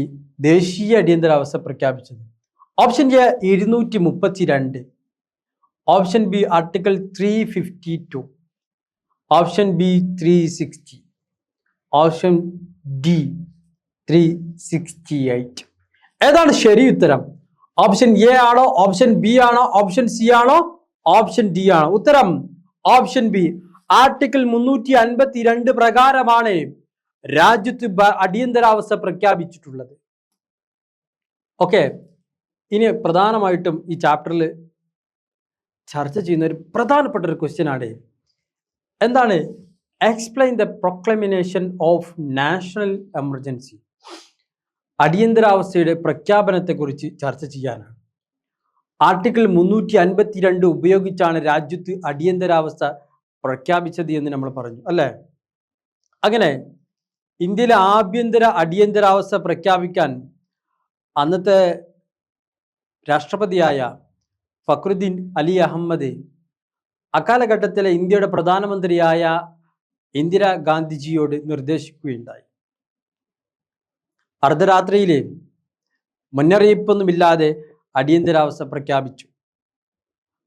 ദേശീയ അടിയന്തരാവസ്ഥ പ്രഖ്യാപിച്ചത്? Option A 232, option B article 352, option B 360, option D 368. ഏതാണ് ശരി ഉത്തരം? ഓപ്ഷൻ എ ആണോ, ഓപ്ഷൻ ബി ആണോ, ഓപ്ഷൻ സി ആണോ, ഓപ്ഷൻ ഡി ആണോ? ഉത്തരം ഓപ്ഷൻ ബി. ആർട്ടിക്കിൾ 352 പ്രകാരമാണ് രാജ്യത്ത് അടിയന്തരാവസ്ഥ പ്രഖ്യാപിച്ചിട്ടുള്ളത്. ഓക്കെ, ഇനി പ്രധാനമായിട്ടും ഈ ചാപ്റ്ററിൽ ചർച്ച ചെയ്യുന്ന ഒരു പ്രധാനപ്പെട്ട ഒരു ക്വസ്റ്റ്യൻ ആണ്. എന്താണ്? Explain the proclamation of national emergency. അടിയന്തരാവസ്ഥയുടെ പ്രഖ്യാപനത്തെക്കുറിച്ച് ചർച്ച ചെയ്യാനാണ്. ആർട്ടിക്കിൾ 352 ഉപയോഗിച്ചാണ് രാജ്യത്ത് അടിയന്തരാവസ്ഥ പ്രഖ്യാപിച്ചത് എന്ന് നമ്മൾ പറഞ്ഞു അല്ലേ? അങ്ങനെ ഇന്ത്യയിലെ ആഭ്യന്തര അടിയന്തരാവസ്ഥ പ്രഖ്യാപിക്കാൻ അന്നത്തെ രാഷ്ട്രപതിയായ ഫക്രുദ്ദീൻ അലി അഹമ്മദ് അക്കാലഘട്ടത്തിലെ ഇന്ത്യയുടെ പ്രധാനമന്ത്രിയായ ഇന്ദിരാഗാന്ധിജിയോട് നിർദ്ദേശിക്കുകയുണ്ടായി. അർദ്ധരാത്രിയിൽ മുന്നറിയിപ്പൊന്നുമില്ലാതെ അടിയന്തരാവസ്ഥ പ്രഖ്യാപിച്ചു.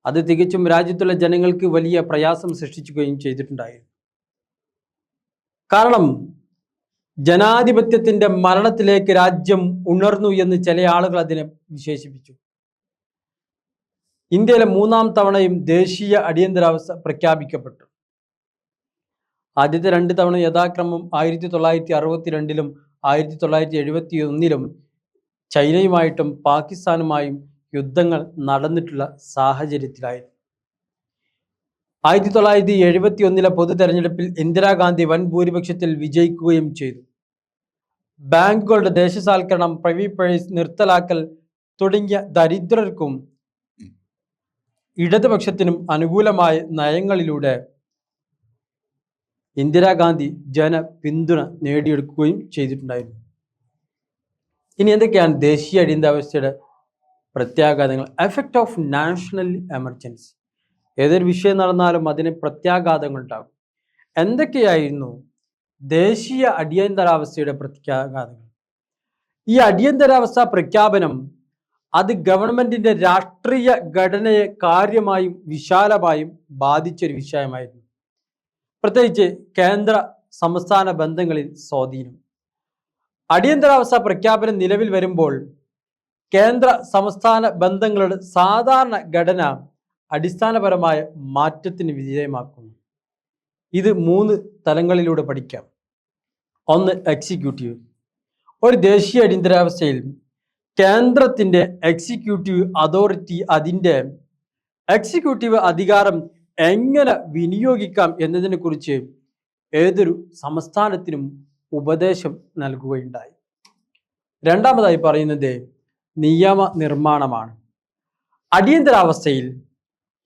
അത് തികച്ചും രാജ്യത്തുള്ള ജനങ്ങൾക്ക് വലിയ പ്രയാസം സൃഷ്ടിക്കുകയും ചെയ്തിട്ടുണ്ടായിരുന്നു. കാരണം ജനാധിപത്യത്തിന്റെ മരണത്തിലേക്ക് രാജ്യം ഉണർന്നു എന്ന് ചില ആളുകൾ അതിനെ വിശേഷിപ്പിച്ചു. ഇന്ത്യയിലെ 3ാം തവണയും ദേശീയ അടിയന്തരാവസ്ഥ പ്രഖ്യാപിക്കപ്പെട്ടു. ആദ്യത്തെ 2 തവണ യഥാക്രമം 1962-ലും 1971-ലും ചൈനയുമായിട്ടും പാകിസ്ഥാനുമായും യുദ്ധങ്ങൾ നടന്നിട്ടുള്ള സാഹചര്യത്തിലായിരുന്നു. 1971-ലെ പൊതു തെരഞ്ഞെടുപ്പിൽ ഇന്ദിരാഗാന്ധി വൻ ഭൂരിപക്ഷത്തിൽ വിജയിക്കുകയും ചെയ്തു. ബാങ്കുകളുടെ ദേശസാൽക്കരണം, പ്രൈവറ്റ് പേഴ്സ് നിർത്തലാക്കൽ തുടങ്ങിയ ദരിദ്രർക്കും ഇടതുപക്ഷത്തിനും അനുകൂലമായ നയങ്ങളിലൂടെ ഇന്ദിരാഗാന്ധി പിന്തുണ നേടിയെടുക്കുകയും ചെയ്തിട്ടുണ്ടായിരുന്നു. ഇനി എന്തൊക്കെയാണ് ദേശീയ അടിയന്തരാവസ്ഥയുടെ പ്രത്യാഘാതങ്ങൾ? Effect of national emergency. ഏതൊരു വിഷയം നടന്നാലും അതിന് പ്രത്യാഘാതങ്ങൾ ഉണ്ടാകും. എന്തൊക്കെയായിരുന്നു ദേശീയ അടിയന്തരാവസ്ഥയുടെ പ്രത്യാഘാതങ്ങൾ? ഈ അടിയന്തരാവസ്ഥ പ്രഖ്യാപനം അത് ഗവൺമെന്റിന്റെ രാഷ്ട്രീയ ഘടനയെ കാര്യമായും വിശാലമായും ബാധിച്ചൊരു വിഷയമായിരുന്നു. പ്രത്യേകിച്ച് കേന്ദ്ര സംസ്ഥാന ബന്ധങ്ങളിൽ സ്വാധീനം. അടിയന്തരാവസ്ഥ പ്രഖ്യാപനം നിലവിൽ വരുമ്പോൾ കേന്ദ്ര സംസ്ഥാന ബന്ധങ്ങളുടെ സാധാരണ ഘടന അടിസ്ഥാനപരമായ മാറ്റത്തിന് വിധേയമാക്കുന്നു. ഇത് 3 തലങ്ങളിലൂടെ പഠിക്കാം. ഒന്ന്, എക്സിക്യൂട്ടീവ്. ഒരു ദേശീയ അടിയന്തരാവസ്ഥയിൽ കേന്ദ്രത്തിൻ്റെ എക്സിക്യൂട്ടീവ് അതോറിറ്റി അതിൻ്റെ എക്സിക്യൂട്ടീവ് അധികാരം എങ്ങനെ വിനിയോഗിക്കാം എന്നതിനെക്കുറിച്ച് ഏതൊരു സംസ്ഥാനത്തിനും ഉപദേശം നൽകുകയുണ്ടായി. രണ്ടാമതായി പറയുന്നത് നിയമ നിർമ്മാണമാണ്. അടിയന്തരാവസ്ഥയിൽ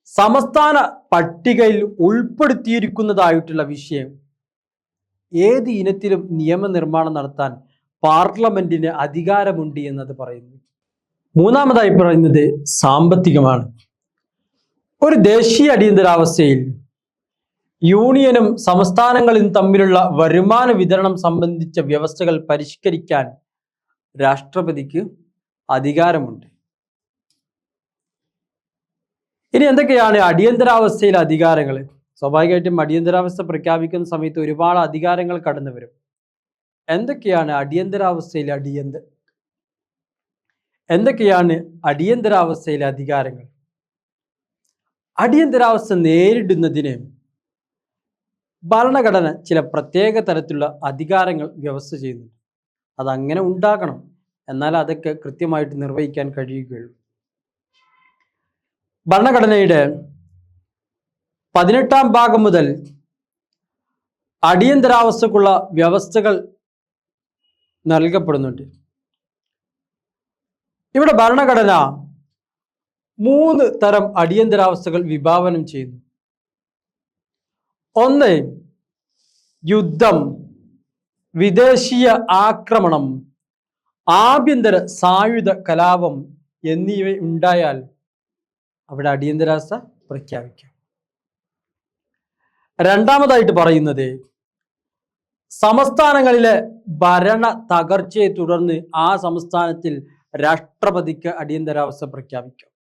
സംസ്ഥാന പട്ടികയിൽ ഉൾപ്പെടുത്തിയിരിക്കുന്നതായിട്ടുള്ള വിഷയം ഏത് ഇനത്തിലും നിയമനിർമ്മാണം നടത്താൻ പാർലമെന്റിന് അധികാരമുണ്ട് എന്നത് പറയുന്നു. മൂന്നാമതായി പറയുന്നത് സാമ്പത്തികമാണ്. ഒരു ദേശീയ അടിയന്തരാവസ്ഥയിൽ യൂണിയനും സംസ്ഥാനങ്ങളും തമ്മിലുള്ള വരുമാന വിതരണം സംബന്ധിച്ച വ്യവസ്ഥകൾ പരിഷ്കരിക്കാൻ രാഷ്ട്രപതിക്ക് അധികാരമുണ്ട്. ഇനി എന്തൊക്കെയാണ് അടിയന്തരാവസ്ഥയിലെ അധികാരങ്ങൾ? സ്വാഭാവികമായിട്ടും അടിയന്തരാവസ്ഥ പ്രഖ്യാപിക്കുന്ന സമയത്ത് ഒരുപാട് അധികാരങ്ങൾ കടന്നു വരും. എന്തൊക്കെയാണ് അടിയന്തരാവസ്ഥയിലെ അധികാരങ്ങൾ? അടിയന്തരാവസ്ഥ നേരിടുന്നതിന് ഭരണഘടന ചില പ്രത്യേക തരത്തിലുള്ള അധികാരങ്ങൾ വ്യവസ്ഥ ചെയ്യുന്നുണ്ട്. അതങ്ങനെ ഉണ്ടാകണം, എന്നാൽ അതൊക്കെ കൃത്യമായിട്ട് നിർവഹിക്കാൻ കഴിയുകയുള്ളൂ. ഭരണഘടനയുടെ 18ാം ഭാഗം മുതൽ അടിയന്തരാവസ്ഥക്കുള്ള വ്യവസ്ഥകൾ നൽകപ്പെടുന്നുണ്ട്. ഇവിടെ ഭരണഘടന 3 തരം അടിയന്തരാവസ്ഥകൾ വിഭാവനം ചെയ്യുന്നു. ഒന്ന്, യുദ്ധം, വിദേശീയ ആക്രമണം, ആഭ്യന്തര സായുധ കലാപം എന്നിവ ഉണ്ടായാൽ അവിടെ അടിയന്തരാവസ്ഥ പ്രഖ്യാപിക്കാം. രണ്ടാമതായിട്ട് പറയുന്നത് സംസ്ഥാനങ്ങളിലെ ഭരണ തകർച്ചയെ തുടർന്ന് ആ സംസ്ഥാനത്തിൽ രാഷ്ട്രപതിക്ക് അടിയന്തരാവസ്ഥ പ്രഖ്യാപിക്കാം.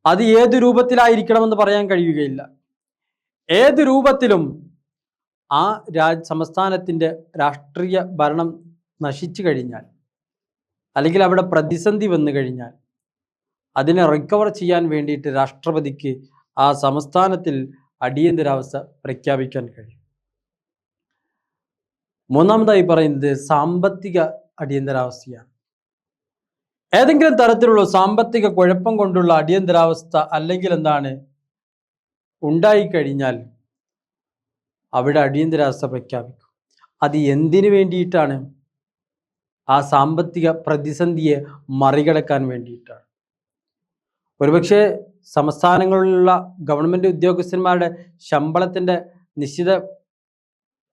അത് ഏത് രൂപത്തിലായിരിക്കണമെന്ന് പറയാൻ കഴിയുകയില്ല. ഏത് രൂപത്തിലും ആ സംസ്ഥാനത്തിൻ്റെ രാഷ്ട്രീയ ഭരണം നശിച്ചു കഴിഞ്ഞാൽ, അല്ലെങ്കിൽ അവിടെ പ്രതിസന്ധി വന്നു കഴിഞ്ഞാൽ അതിനെ റിക്കവർ ചെയ്യാൻ വേണ്ടിയിട്ട് രാഷ്ട്രപതിക്ക് ആ സംസ്ഥാനത്തിൽ അടിയന്തരാവസ്ഥ പ്രഖ്യാപിക്കാൻ കഴിയും. മൂന്നാമതായി പറയുന്നത് സാമ്പത്തിക അടിയന്തരാവസ്ഥയാണ്. ഏതെങ്കിലും തരത്തിലുള്ള സാമ്പത്തിക കുഴപ്പം കൊണ്ടുള്ള അടിയന്തരാവസ്ഥ അല്ലെങ്കിൽ ഉണ്ടായിക്കഴിഞ്ഞാൽ അവിടെ അടിയന്തരാവസ്ഥ പ്രഖ്യാപിക്കും. അത് എന്തിനു വേണ്ടിയിട്ടാണ്? ആ സാമ്പത്തിക പ്രതിസന്ധിയെ മറികടക്കാൻ വേണ്ടിയിട്ടാണ്. ഒരുപക്ഷെ സംസ്ഥാനങ്ങളിലുള്ള ഗവൺമെൻറ് ഉദ്യോഗസ്ഥന്മാരുടെ ശമ്പളത്തിൻ്റെ നിശ്ചിത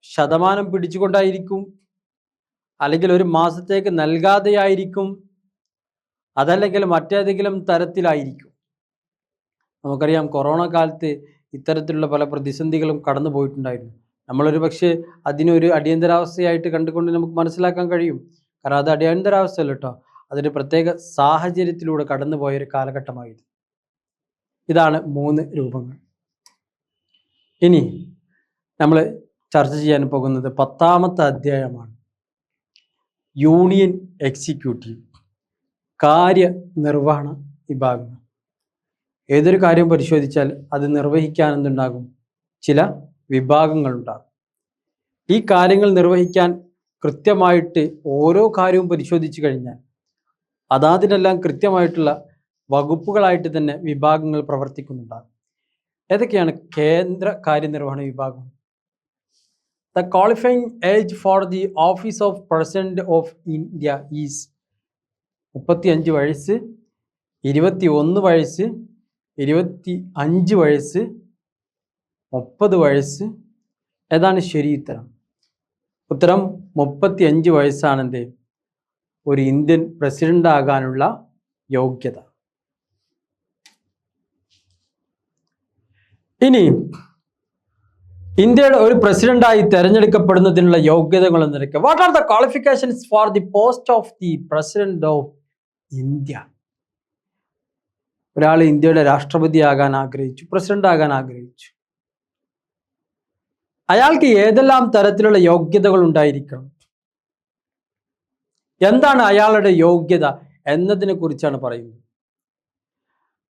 ശതമാനം പിടിച്ചുകൊണ്ടായിരിക്കും, അല്ലെങ്കിൽ ഒരു മാസത്തേക്ക് നൽകാതെയായിരിക്കും, അതല്ലെങ്കിൽ മറ്റേതെങ്കിലും തരത്തിലായിരിക്കും. നമുക്കറിയാം, കൊറോണ കാലത്ത് ഇത്തരത്തിലുള്ള പല പ്രതിസന്ധികളും കടന്നു പോയിട്ടുണ്ടായിരുന്നു. നമ്മളൊരു പക്ഷേ അതിനൊരു അടിയന്തരാവസ്ഥയായിട്ട് കണ്ടുകൊണ്ട് നമുക്ക് മനസ്സിലാക്കാൻ കഴിയും. കാരണം അത് അടിയന്തരാവസ്ഥയല്ല കേട്ടോ, അതൊരു പ്രത്യേക സാഹചര്യത്തിലൂടെ കടന്നുപോയൊരു കാലഘട്ടമായിരുന്നു. ഇതാണ് 3 രൂപങ്ങൾ. ഇനി നമ്മൾ ചർച്ച ചെയ്യാൻ പോകുന്നത് 10ാമത്തെ അധ്യായമാണ്. യൂണിയൻ എക്സിക്യൂട്ടീവ്, കാര്യനിർവഹണ വിഭാഗങ്ങൾ. ഏതൊരു കാര്യം പരിശോധിച്ചാൽ അത് നിർവഹിക്കാൻ എന്തുണ്ടാകും? ചില വിഭാഗങ്ങളുണ്ടാകും. ഈ കാര്യങ്ങൾ നിർവഹിക്കാൻ കൃത്യമായിട്ട് ഓരോ കാര്യവും പരിശോധിച്ചു കഴിഞ്ഞാൽ അതിനെല്ലാം കൃത്യമായിട്ടുള്ള വകുപ്പുകളായിട്ട് തന്നെ വിഭാഗങ്ങൾ പ്രവർത്തിക്കുന്നുണ്ടാകും. ഏതൊക്കെയാണ്? കേന്ദ്ര കാര്യനിർവഹണ വിഭാഗം. The qualifying age for the office of President of India is 35 വയസ്സ്, 21 വയസ്സ്, 25 വയസ്സ്, 30 വയസ്സ്. ഏതാണ് ശരി ഉത്തരം? ഉത്തരം 35 വയസ്സാണ് ഒരു ഇന്ത്യൻ പ്രസിഡന്റ് ആകാനുള്ള യോഗ്യത. ഇനി ഇന്ത്യയുടെ ഒരു പ്രസിഡന്റായി തെരഞ്ഞെടുക്കപ്പെടുന്നതിനുള്ള യോഗ്യതകൾ എന്തൊക്കെ? What are the qualifications for the post of the president of India? ഒരാൾ ഇന്ത്യയുടെ രാഷ്ട്രപതിയാകാൻ ആഗ്രഹിച്ചു, പ്രസിഡന്റ് ആകാൻ ആഗ്രഹിച്ചു. അയാൾക്ക് ഏതെല്ലാം തരത്തിലുള്ള യോഗ്യതകൾ ഉണ്ടായിരിക്കണം? എന്താണ് അയാളുടെ യോഗ്യത എന്നതിനെ കുറിച്ചാണ് പറയുന്നത്.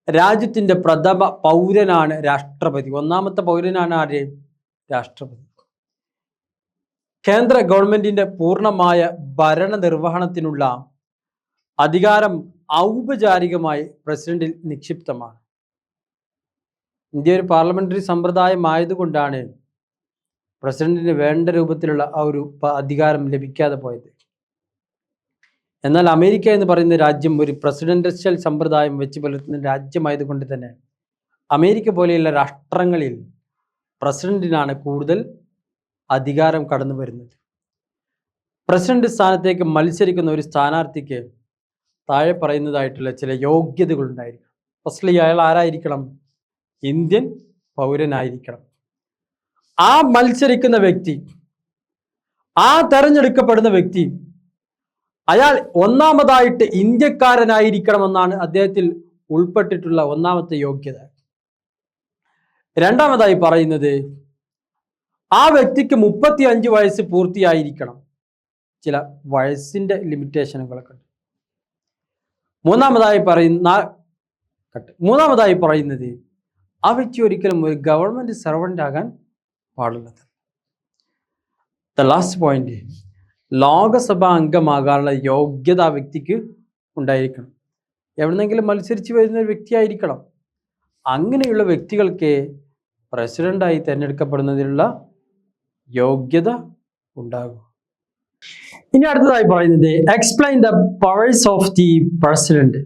രാജ്യത്തിന്റെ പ്രഥമ പൗരനാണ് രാഷ്ട്രപതി. ഒന്നാമത്തെ പൗരനാണ് ആര്? രാഷ്ട്രപതി. കേന്ദ്ര ഗവൺമെന്റിന്റെ പൂർണ്ണമായ ഭരണ നിർവഹണത്തിനുള്ള അധികാരം ഔപചാരികമായി പ്രസിഡന്റിൽ നിക്ഷിപ്തമാണ്. ഇന്ത്യ ഒരു പാർലമെന്ററി സമ്പ്രദായം ആയതുകൊണ്ടാണ് പ്രസിഡന്റിന് വേണ്ട രൂപത്തിലുള്ള ആ ഒരു അധികാരം ലഭിക്കാതെ പോയത്. എന്നാൽ അമേരിക്ക എന്ന് പറയുന്ന രാജ്യം ഒരു പ്രസിഡന്റഷ്യൽ സമ്പ്രദായം വെച്ച് പുലർത്തുന്ന രാജ്യമായതുകൊണ്ട് തന്നെ അമേരിക്ക പോലെയുള്ള രാഷ്ട്രങ്ങളിൽ പ്രസിഡന്റിനാണ് കൂടുതൽ അധികാരം കടന്നു വരുന്നത്. പ്രസിഡന്റ് സ്ഥാനത്തേക്ക് മത്സരിക്കുന്ന ഒരു സ്ഥാനാർത്ഥിക്ക് താഴെ പറയുന്നതായിട്ടുള്ള ചില യോഗ്യതകൾ ഉണ്ടായിരിക്കണം. ഫസ്റ്റ്ലി അയാൾ ആരായിരിക്കണം? ഇന്ത്യൻ പൗരനായിരിക്കണം. ആ മത്സരിക്കുന്ന വ്യക്തി, ആ തെരഞ്ഞെടുക്കപ്പെടുന്ന വ്യക്തി, അയാൾ ഒന്നാമതായിട്ട് ഇന്ത്യക്കാരനായിരിക്കണമെന്നാണ് അദ്ദേഹത്തിൽ ഉൾപ്പെട്ടിട്ടുള്ള ഒന്നാമത്തെ യോഗ്യത. രണ്ടാമതായി പറയുന്നത് ആ വ്യക്തിക്ക് 35 വയസ്സ് പൂർത്തിയായിരിക്കണം. ചില വയസ്സിന്റെ ലിമിറ്റേഷനുകളൊക്കെ ഉണ്ട്. മൂന്നാമതായി പറയുന്നത് ആ വ്യക്തി ഒരിക്കലും ഒരു ഗവൺമെന്റ് സർവന്റ് ആകാൻ പാടുള്ളത്. ദ ലാസ്റ്റ് പോയിന്റ്, ലോകസഭാ അംഗമാകാനുള്ള യോഗ്യത ആ വ്യക്തിക്ക് ഉണ്ടായിരിക്കണം. എവിടെന്നെങ്കിലും മത്സരിച്ച് വരുന്ന ഒരു വ്യക്തിയായിരിക്കണം. അങ്ങനെയുള്ള വ്യക്തികൾക്ക് പ്രസിഡന്റായി തിരഞ്ഞെടുക്കപ്പെടുന്നതിനുള്ള യോഗ്യത ഉണ്ടാകും. ഇനി അടുത്തതായി പറയുന്നത് explain the powers of the president.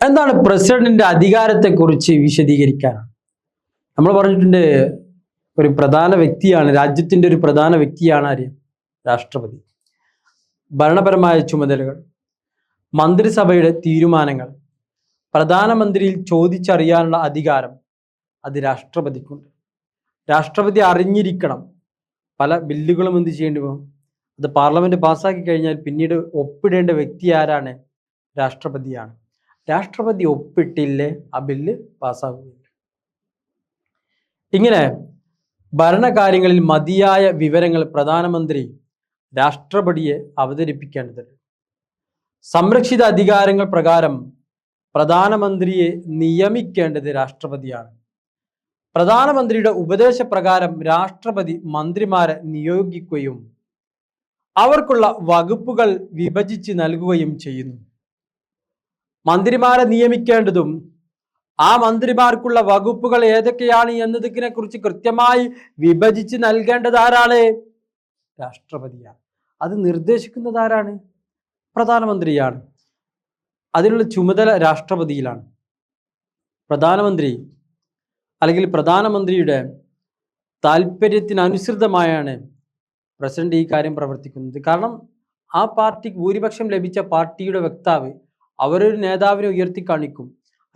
എന്താണ് പ്രസിഡന്റിന്റെ അധികാരത്തെ കുറിച്ച് വിശദീകരിക്കാനാണ്. നമ്മൾ പറഞ്ഞിട്ടുണ്ട് ഒരു പ്രധാന വ്യക്തിയാണ്, രാജ്യത്തിന്റെ ഒരു പ്രധാന വ്യക്തിയാണ് ആര്? രാഷ്ട്രപതി. ഭരണപരമായ ചുമതലകൾ, മന്ത്രിസഭയുടെ തീരുമാനങ്ങൾ, പ്രധാനമന്ത്രിയിൽ ചോദിച്ചറിയാനുള്ള അധികാരം അത് രാഷ്ട്രപതിക്കുണ്ട്. രാഷ്ട്രപതി അറിഞ്ഞിരിക്കണം. പല ബില്ലുകളും എന്ത് ചെയ്യേണ്ടി പോകും? അത് പാർലമെന്റ് പാസ്സാക്കി കഴിഞ്ഞാൽ പിന്നീട് ഒപ്പിടേണ്ട വ്യക്തി ആരാണ്? രാഷ്ട്രപതിയാണ്. രാഷ്ട്രപതി ഒപ്പിട്ടില്ലേ ആ ബില്ല് പാസ്സാകുകയില്ല. ഇങ്ങനെ ഭരണകാര്യങ്ങളിൽ മതിയായ വിവരങ്ങൾ പ്രധാനമന്ത്രി രാഷ്ട്രപതിയെ അവതരിപ്പിക്കേണ്ടതുണ്ട്. സംരക്ഷിത അധികാരങ്ങൾ പ്രകാരം പ്രധാനമന്ത്രിയെ നിയമിക്കേണ്ടത് രാഷ്ട്രപതിയാണ്. പ്രധാനമന്ത്രിയുടെ ഉപദേശപ്രകാരം രാഷ്ട്രപതി മന്ത്രിമാരെ നിയോഗിക്കുകയും അവർക്കുള്ള വകുപ്പുകൾ വിഭജിച്ച് നൽകുകയും ചെയ്യുന്നു. മന്ത്രിമാരെ നിയമിക്കേണ്ടതും ആ മന്ത്രിമാർക്കുള്ള വകുപ്പുകൾ ഏതൊക്കെയാണ് എന്നതിനെ കുറിച്ച് കൃത്യമായി വിഭജിച്ച് നൽകേണ്ടത് ആരാണ്? രാഷ്ട്രപതിയാണ്. അത് നിർദ്ദേശിക്കുന്നത് ആരാണ്? പ്രധാനമന്ത്രിയാണ്. അതിനുള്ള ചുമതല രാഷ്ട്രപതിയിലാണ്. പ്രധാനമന്ത്രി അല്ലെങ്കിൽ പ്രധാനമന്ത്രിയുടെ താല്പര്യത്തിനനുസൃതമായാണ് പ്രസിഡന്റ് ഈ കാര്യം പ്രവർത്തിക്കുന്നത്. കാരണം ആ പാർട്ടിക്ക് ഭൂരിപക്ഷം ലഭിച്ച പാർട്ടിയുടെ വക്താവ് അവരൊരു നേതാവിനെ ഉയർത്തി കാണിക്കും.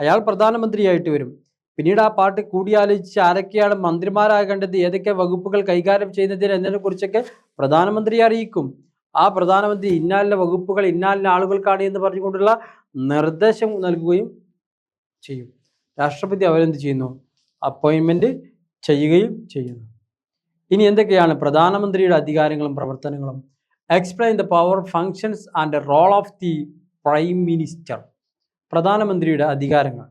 അയാൾ പ്രധാനമന്ത്രിയായിട്ട് വരും. പിന്നീട് ആ പാർട്ടി കൂടിയാലോചിച്ച് ആരൊക്കെയാണ് മന്ത്രിമാരാകേണ്ടത്, ഏതൊക്കെ വകുപ്പുകൾ കൈകാര്യം ചെയ്യുന്നതിന് എന്നതിനെ കുറിച്ചൊക്കെ പ്രധാനമന്ത്രിയെ അറിയിക്കും. ആ പ്രധാനമന്ത്രി ഇന്നാലിന്റെ വകുപ്പുകൾ ഇന്നാലിന്റെ ആളുകൾക്കാണ് എന്ന് പറഞ്ഞുകൊണ്ടുള്ള നിർദ്ദേശം നൽകുകയും ചെയ്യും. രാഷ്ട്രപതി അവരെന്ത് ചെയ്യുന്നു? അപ്പോയിൻമെന്റ് ചെയ്യുകയും ചെയ്യുന്നു. ഇനി എന്തൊക്കെയാണ് പ്രധാനമന്ത്രിയുടെ അധികാരങ്ങളും പ്രവർത്തനങ്ങളും? Explain the power, functions and role of the prime minister. പ്രധാനമന്ത്രിയുടെ അധികാരങ്ങൾ.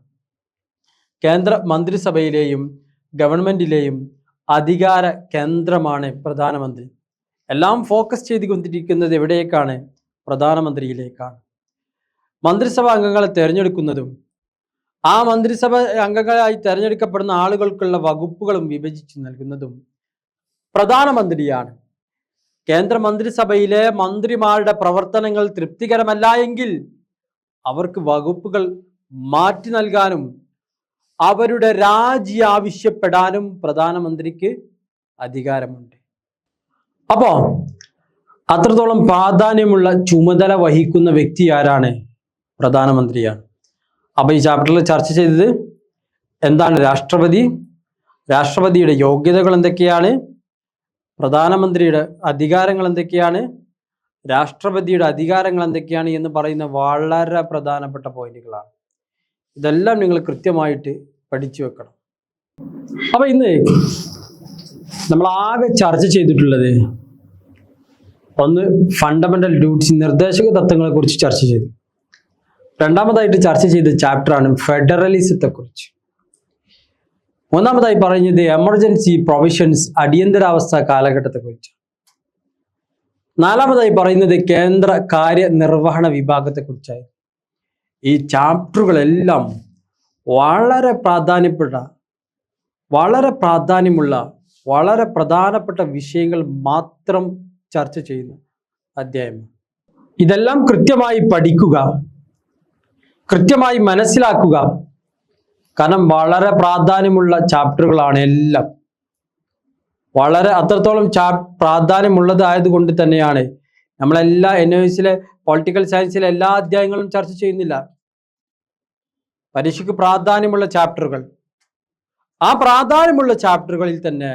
കേന്ദ്ര മന്ത്രിസഭയിലെയും ഗവൺമെന്റിലെയും അധികാര കേന്ദ്രമാണ് പ്രധാനമന്ത്രി. എല്ലാം ഫോക്കസ് ചെയ്തുകൊണ്ടിരിക്കുന്നത് എവിടേക്കാണ്? പ്രധാനമന്ത്രിയിലേക്കാണ്. മന്ത്രിസഭാ അംഗങ്ങളെ തിരഞ്ഞെടുക്കുന്നതും ആ മന്ത്രിസഭ അംഗങ്ങളായി തിരഞ്ഞെടുക്കപ്പെടുന്ന ആളുകൾക്കുള്ള വകുപ്പുകളും വിഭജിച്ചു നൽകുന്നതും പ്രധാനമന്ത്രിയാണ്. കേന്ദ്ര മന്ത്രിസഭയിലെ മന്ത്രിമാരുടെ പ്രവർത്തനങ്ങൾ തൃപ്തികരമല്ല എങ്കിൽ അവർക്ക് വകുപ്പുകൾ മാറ്റി നൽകാനും അവരുടെ രാജി ആവശ്യപ്പെടാനും പ്രധാനമന്ത്രിക്ക് അധികാരമുണ്ട്. അപ്പോ അത്രത്തോളം പ്രാധാന്യമുള്ള ചുമതല വഹിക്കുന്ന വ്യക്തി ആരാണ്? പ്രധാനമന്ത്രിയാണ്. അപ്പൊ ഈ ചാപ്റ്ററിൽ ചർച്ച ചെയ്തത് എന്താണ് രാഷ്ട്രപതി, രാഷ്ട്രപതിയുടെ യോഗ്യതകൾ എന്തൊക്കെയാണ്, പ്രധാനമന്ത്രിയുടെ അധികാരങ്ങൾ എന്തൊക്കെയാണ്, രാഷ്ട്രപതിയുടെ അധികാരങ്ങൾ എന്തൊക്കെയാണ് എന്ന് പറയുന്ന വളരെ പ്രധാനപ്പെട്ട പോയിന്റുകളാണ്. ഇതെല്ലാം നിങ്ങൾ കൃത്യമായിട്ട് പഠിച്ചു വെക്കണം. അപ്പൊ ഇന്ന് നമ്മൾ ആകെ ചർച്ച ചെയ്തിട്ടുള്ളത് ഒന്ന് ഫണ്ടമെന്റൽ ഡ്യൂട്ടീസ്, നിർദ്ദേശക തത്വങ്ങളെ കുറിച്ച് ചർച്ച ചെയ്തു. രണ്ടാമതായിട്ട് ചർച്ച ചെയ്ത ചാപ്റ്ററാണ് ഫെഡറലിസത്തെ കുറിച്ച്. മൂന്നാമതായി പറഞ്ഞത് എമർജൻസി പ്രൊവിഷൻസ്, അടിയന്തരാവസ്ഥ കാലഘട്ടത്തെ കുറിച്ച്. നാലാമതായി പറയുന്നത് കേന്ദ്ര കാര്യനിർവഹണ വിഭാഗത്തെ കുറിച്ചായി. ഈ ചാപ്റ്ററുകളെല്ലാം വളരെ പ്രാധാന്യമുള്ള വളരെ പ്രധാനപ്പെട്ട വിഷയങ്ങൾ മാത്രം ചർച്ച ചെയ്യുന്ന അധ്യായം. ഇതെല്ലാം കൃത്യമായി പഠിക്കുക, കൃത്യമായി മനസ്സിലാക്കുക. കാരണം വളരെ പ്രാധാന്യമുള്ള ചാപ്റ്ററുകളാണ് എല്ലാം. വളരെ അത്രത്തോളം പ്രാധാന്യമുള്ളത് ആയതുകൊണ്ട് തന്നെയാണ് നമ്മളെല്ലാ NUSലെ പൊളിറ്റിക്കൽ സയൻസിലെ എല്ലാ അധ്യായങ്ങളും ചർച്ച ചെയ്യുന്നില്ല. പരീക്ഷയ്ക്ക് പ്രാധാന്യമുള്ള ചാപ്റ്ററുകൾ, ആ പ്രാധാന്യമുള്ള ചാപ്റ്ററുകളിൽ തന്നെ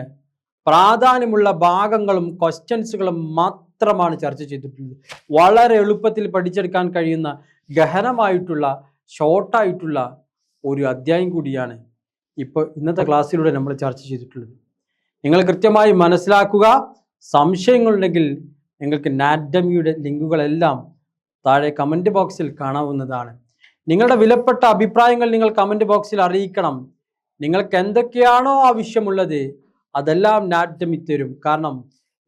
പ്രാധാന്യമുള്ള ഭാഗങ്ങളും ക്വസ്റ്റ്യൻസുകളും മാത്രമാണ് ചർച്ച ചെയ്തിട്ടുള്ളത്. വളരെ എളുപ്പത്തിൽ പഠിച്ചെടുക്കാൻ കഴിയുന്ന ഗഹനമായിട്ടുള്ള ഷോർട്ടായിട്ടുള്ള ഒരു അധ്യായം കൂടിയാണ് ഇന്നത്തെ ക്ലാസ്സിലൂടെ നമ്മൾ ചർച്ച ചെയ്തിട്ടുള്ളത്. നിങ്ങൾ കൃത്യമായി മനസ്സിലാക്കുക. സംശയങ്ങളുണ്ടെങ്കിൽ നിങ്ങൾക്ക് നാറ്റമിയുടെ ലിങ്കുകളെല്ലാം താഴെ കമൻറ്റ് ബോക്സിൽ കാണാവുന്നതാണ്. നിങ്ങളുടെ വിലപ്പെട്ട അഭിപ്രായങ്ങൾ നിങ്ങൾ കമൻറ്റ് ബോക്സിൽ അറിയിക്കണം. നിങ്ങൾക്ക് എന്തൊക്കെയാണോ ആവശ്യമുള്ളത് അതെല്ലാം നാറ്റമി തരും. കാരണം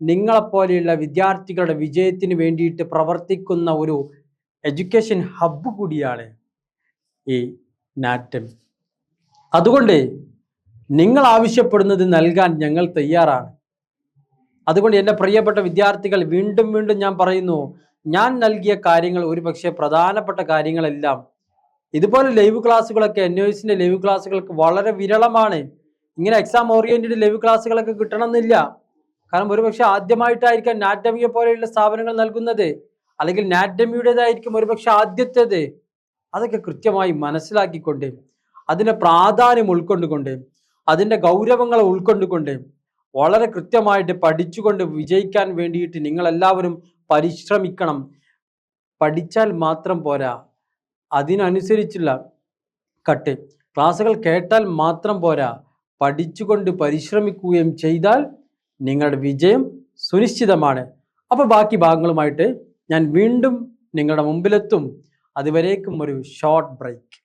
നിങ്ങളെപ്പോലെയുള്ള വിദ്യാർത്ഥികളുടെ വിജയത്തിന് വേണ്ടിയിട്ട് പ്രവർത്തിക്കുന്ന ഒരു എഡ്യൂക്കേഷൻ ഹബ്ബ് കൂടിയാണ് ഈ നാറ്റമി. അതുകൊണ്ട് നിങ്ങൾ ആവശ്യപ്പെടുന്നത് നൽകാൻ ഞങ്ങൾ തയ്യാറാണ്. അതുകൊണ്ട് എൻ്റെ പ്രിയപ്പെട്ട വിദ്യാർത്ഥികൾ, വീണ്ടും വീണ്ടും ഞാൻ പറയുന്നു, ഞാൻ നൽകിയ കാര്യങ്ങൾ ഒരുപക്ഷെ പ്രധാനപ്പെട്ട കാര്യങ്ങളെല്ലാം ഇതുപോലെ ലൈവ് ക്ലാസ്സുകളൊക്കെ NUSന്റെ ലൈവ് ക്ലാസ്സുകൾക്ക് വളരെ വിരളമാണ്. ഇങ്ങനെ എക്സാം ഓറിയന്റഡ് ലൈവ് ക്ലാസ്സുകളൊക്കെ കിട്ടണമെന്നില്ല. കാരണം ഒരുപക്ഷെ ആദ്യമായിട്ടായിരിക്കാം നാറ്റമിയെ പോലെയുള്ള സ്ഥാപനങ്ങൾ നൽകുന്നത്, അല്ലെങ്കിൽ നാറ്റമിയുടേതായിരിക്കും ഒരുപക്ഷെ ആദ്യത്തേത്. അതൊക്കെ കൃത്യമായി മനസ്സിലാക്കിക്കൊണ്ട് അതിൻ്റെ പ്രാധാന്യം ഉൾക്കൊണ്ടുകൊണ്ട് അതിൻ്റെ ഗൗരവങ്ങളെ ഉൾക്കൊണ്ടുകൊണ്ട് വളരെ കൃത്യമായിട്ട് പഠിച്ചുകൊണ്ട് വിജയിക്കാൻ വേണ്ടിയിട്ട് നിങ്ങളെല്ലാവരും പരിശ്രമിക്കണം. പഠിച്ചാൽ മാത്രം പോരാ, അതിനനുസരിച്ചുള്ള ക്ലാസ്സുകൾ കേട്ടാൽ മാത്രം പോരാ, പഠിച്ചുകൊണ്ട് പരിശ്രമിക്കുകയും ചെയ്താൽ നിങ്ങളുടെ വിജയം സുനിശ്ചിതമാണ്. അപ്പോൾ ബാക്കി ഭാഗങ്ങളുമായിട്ട് ഞാൻ വീണ്ടും നിങ്ങളുടെ മുമ്പിലെത്തും. അതുവരേക്കും ഒരു ഷോർട്ട് ബ്രേക്ക്.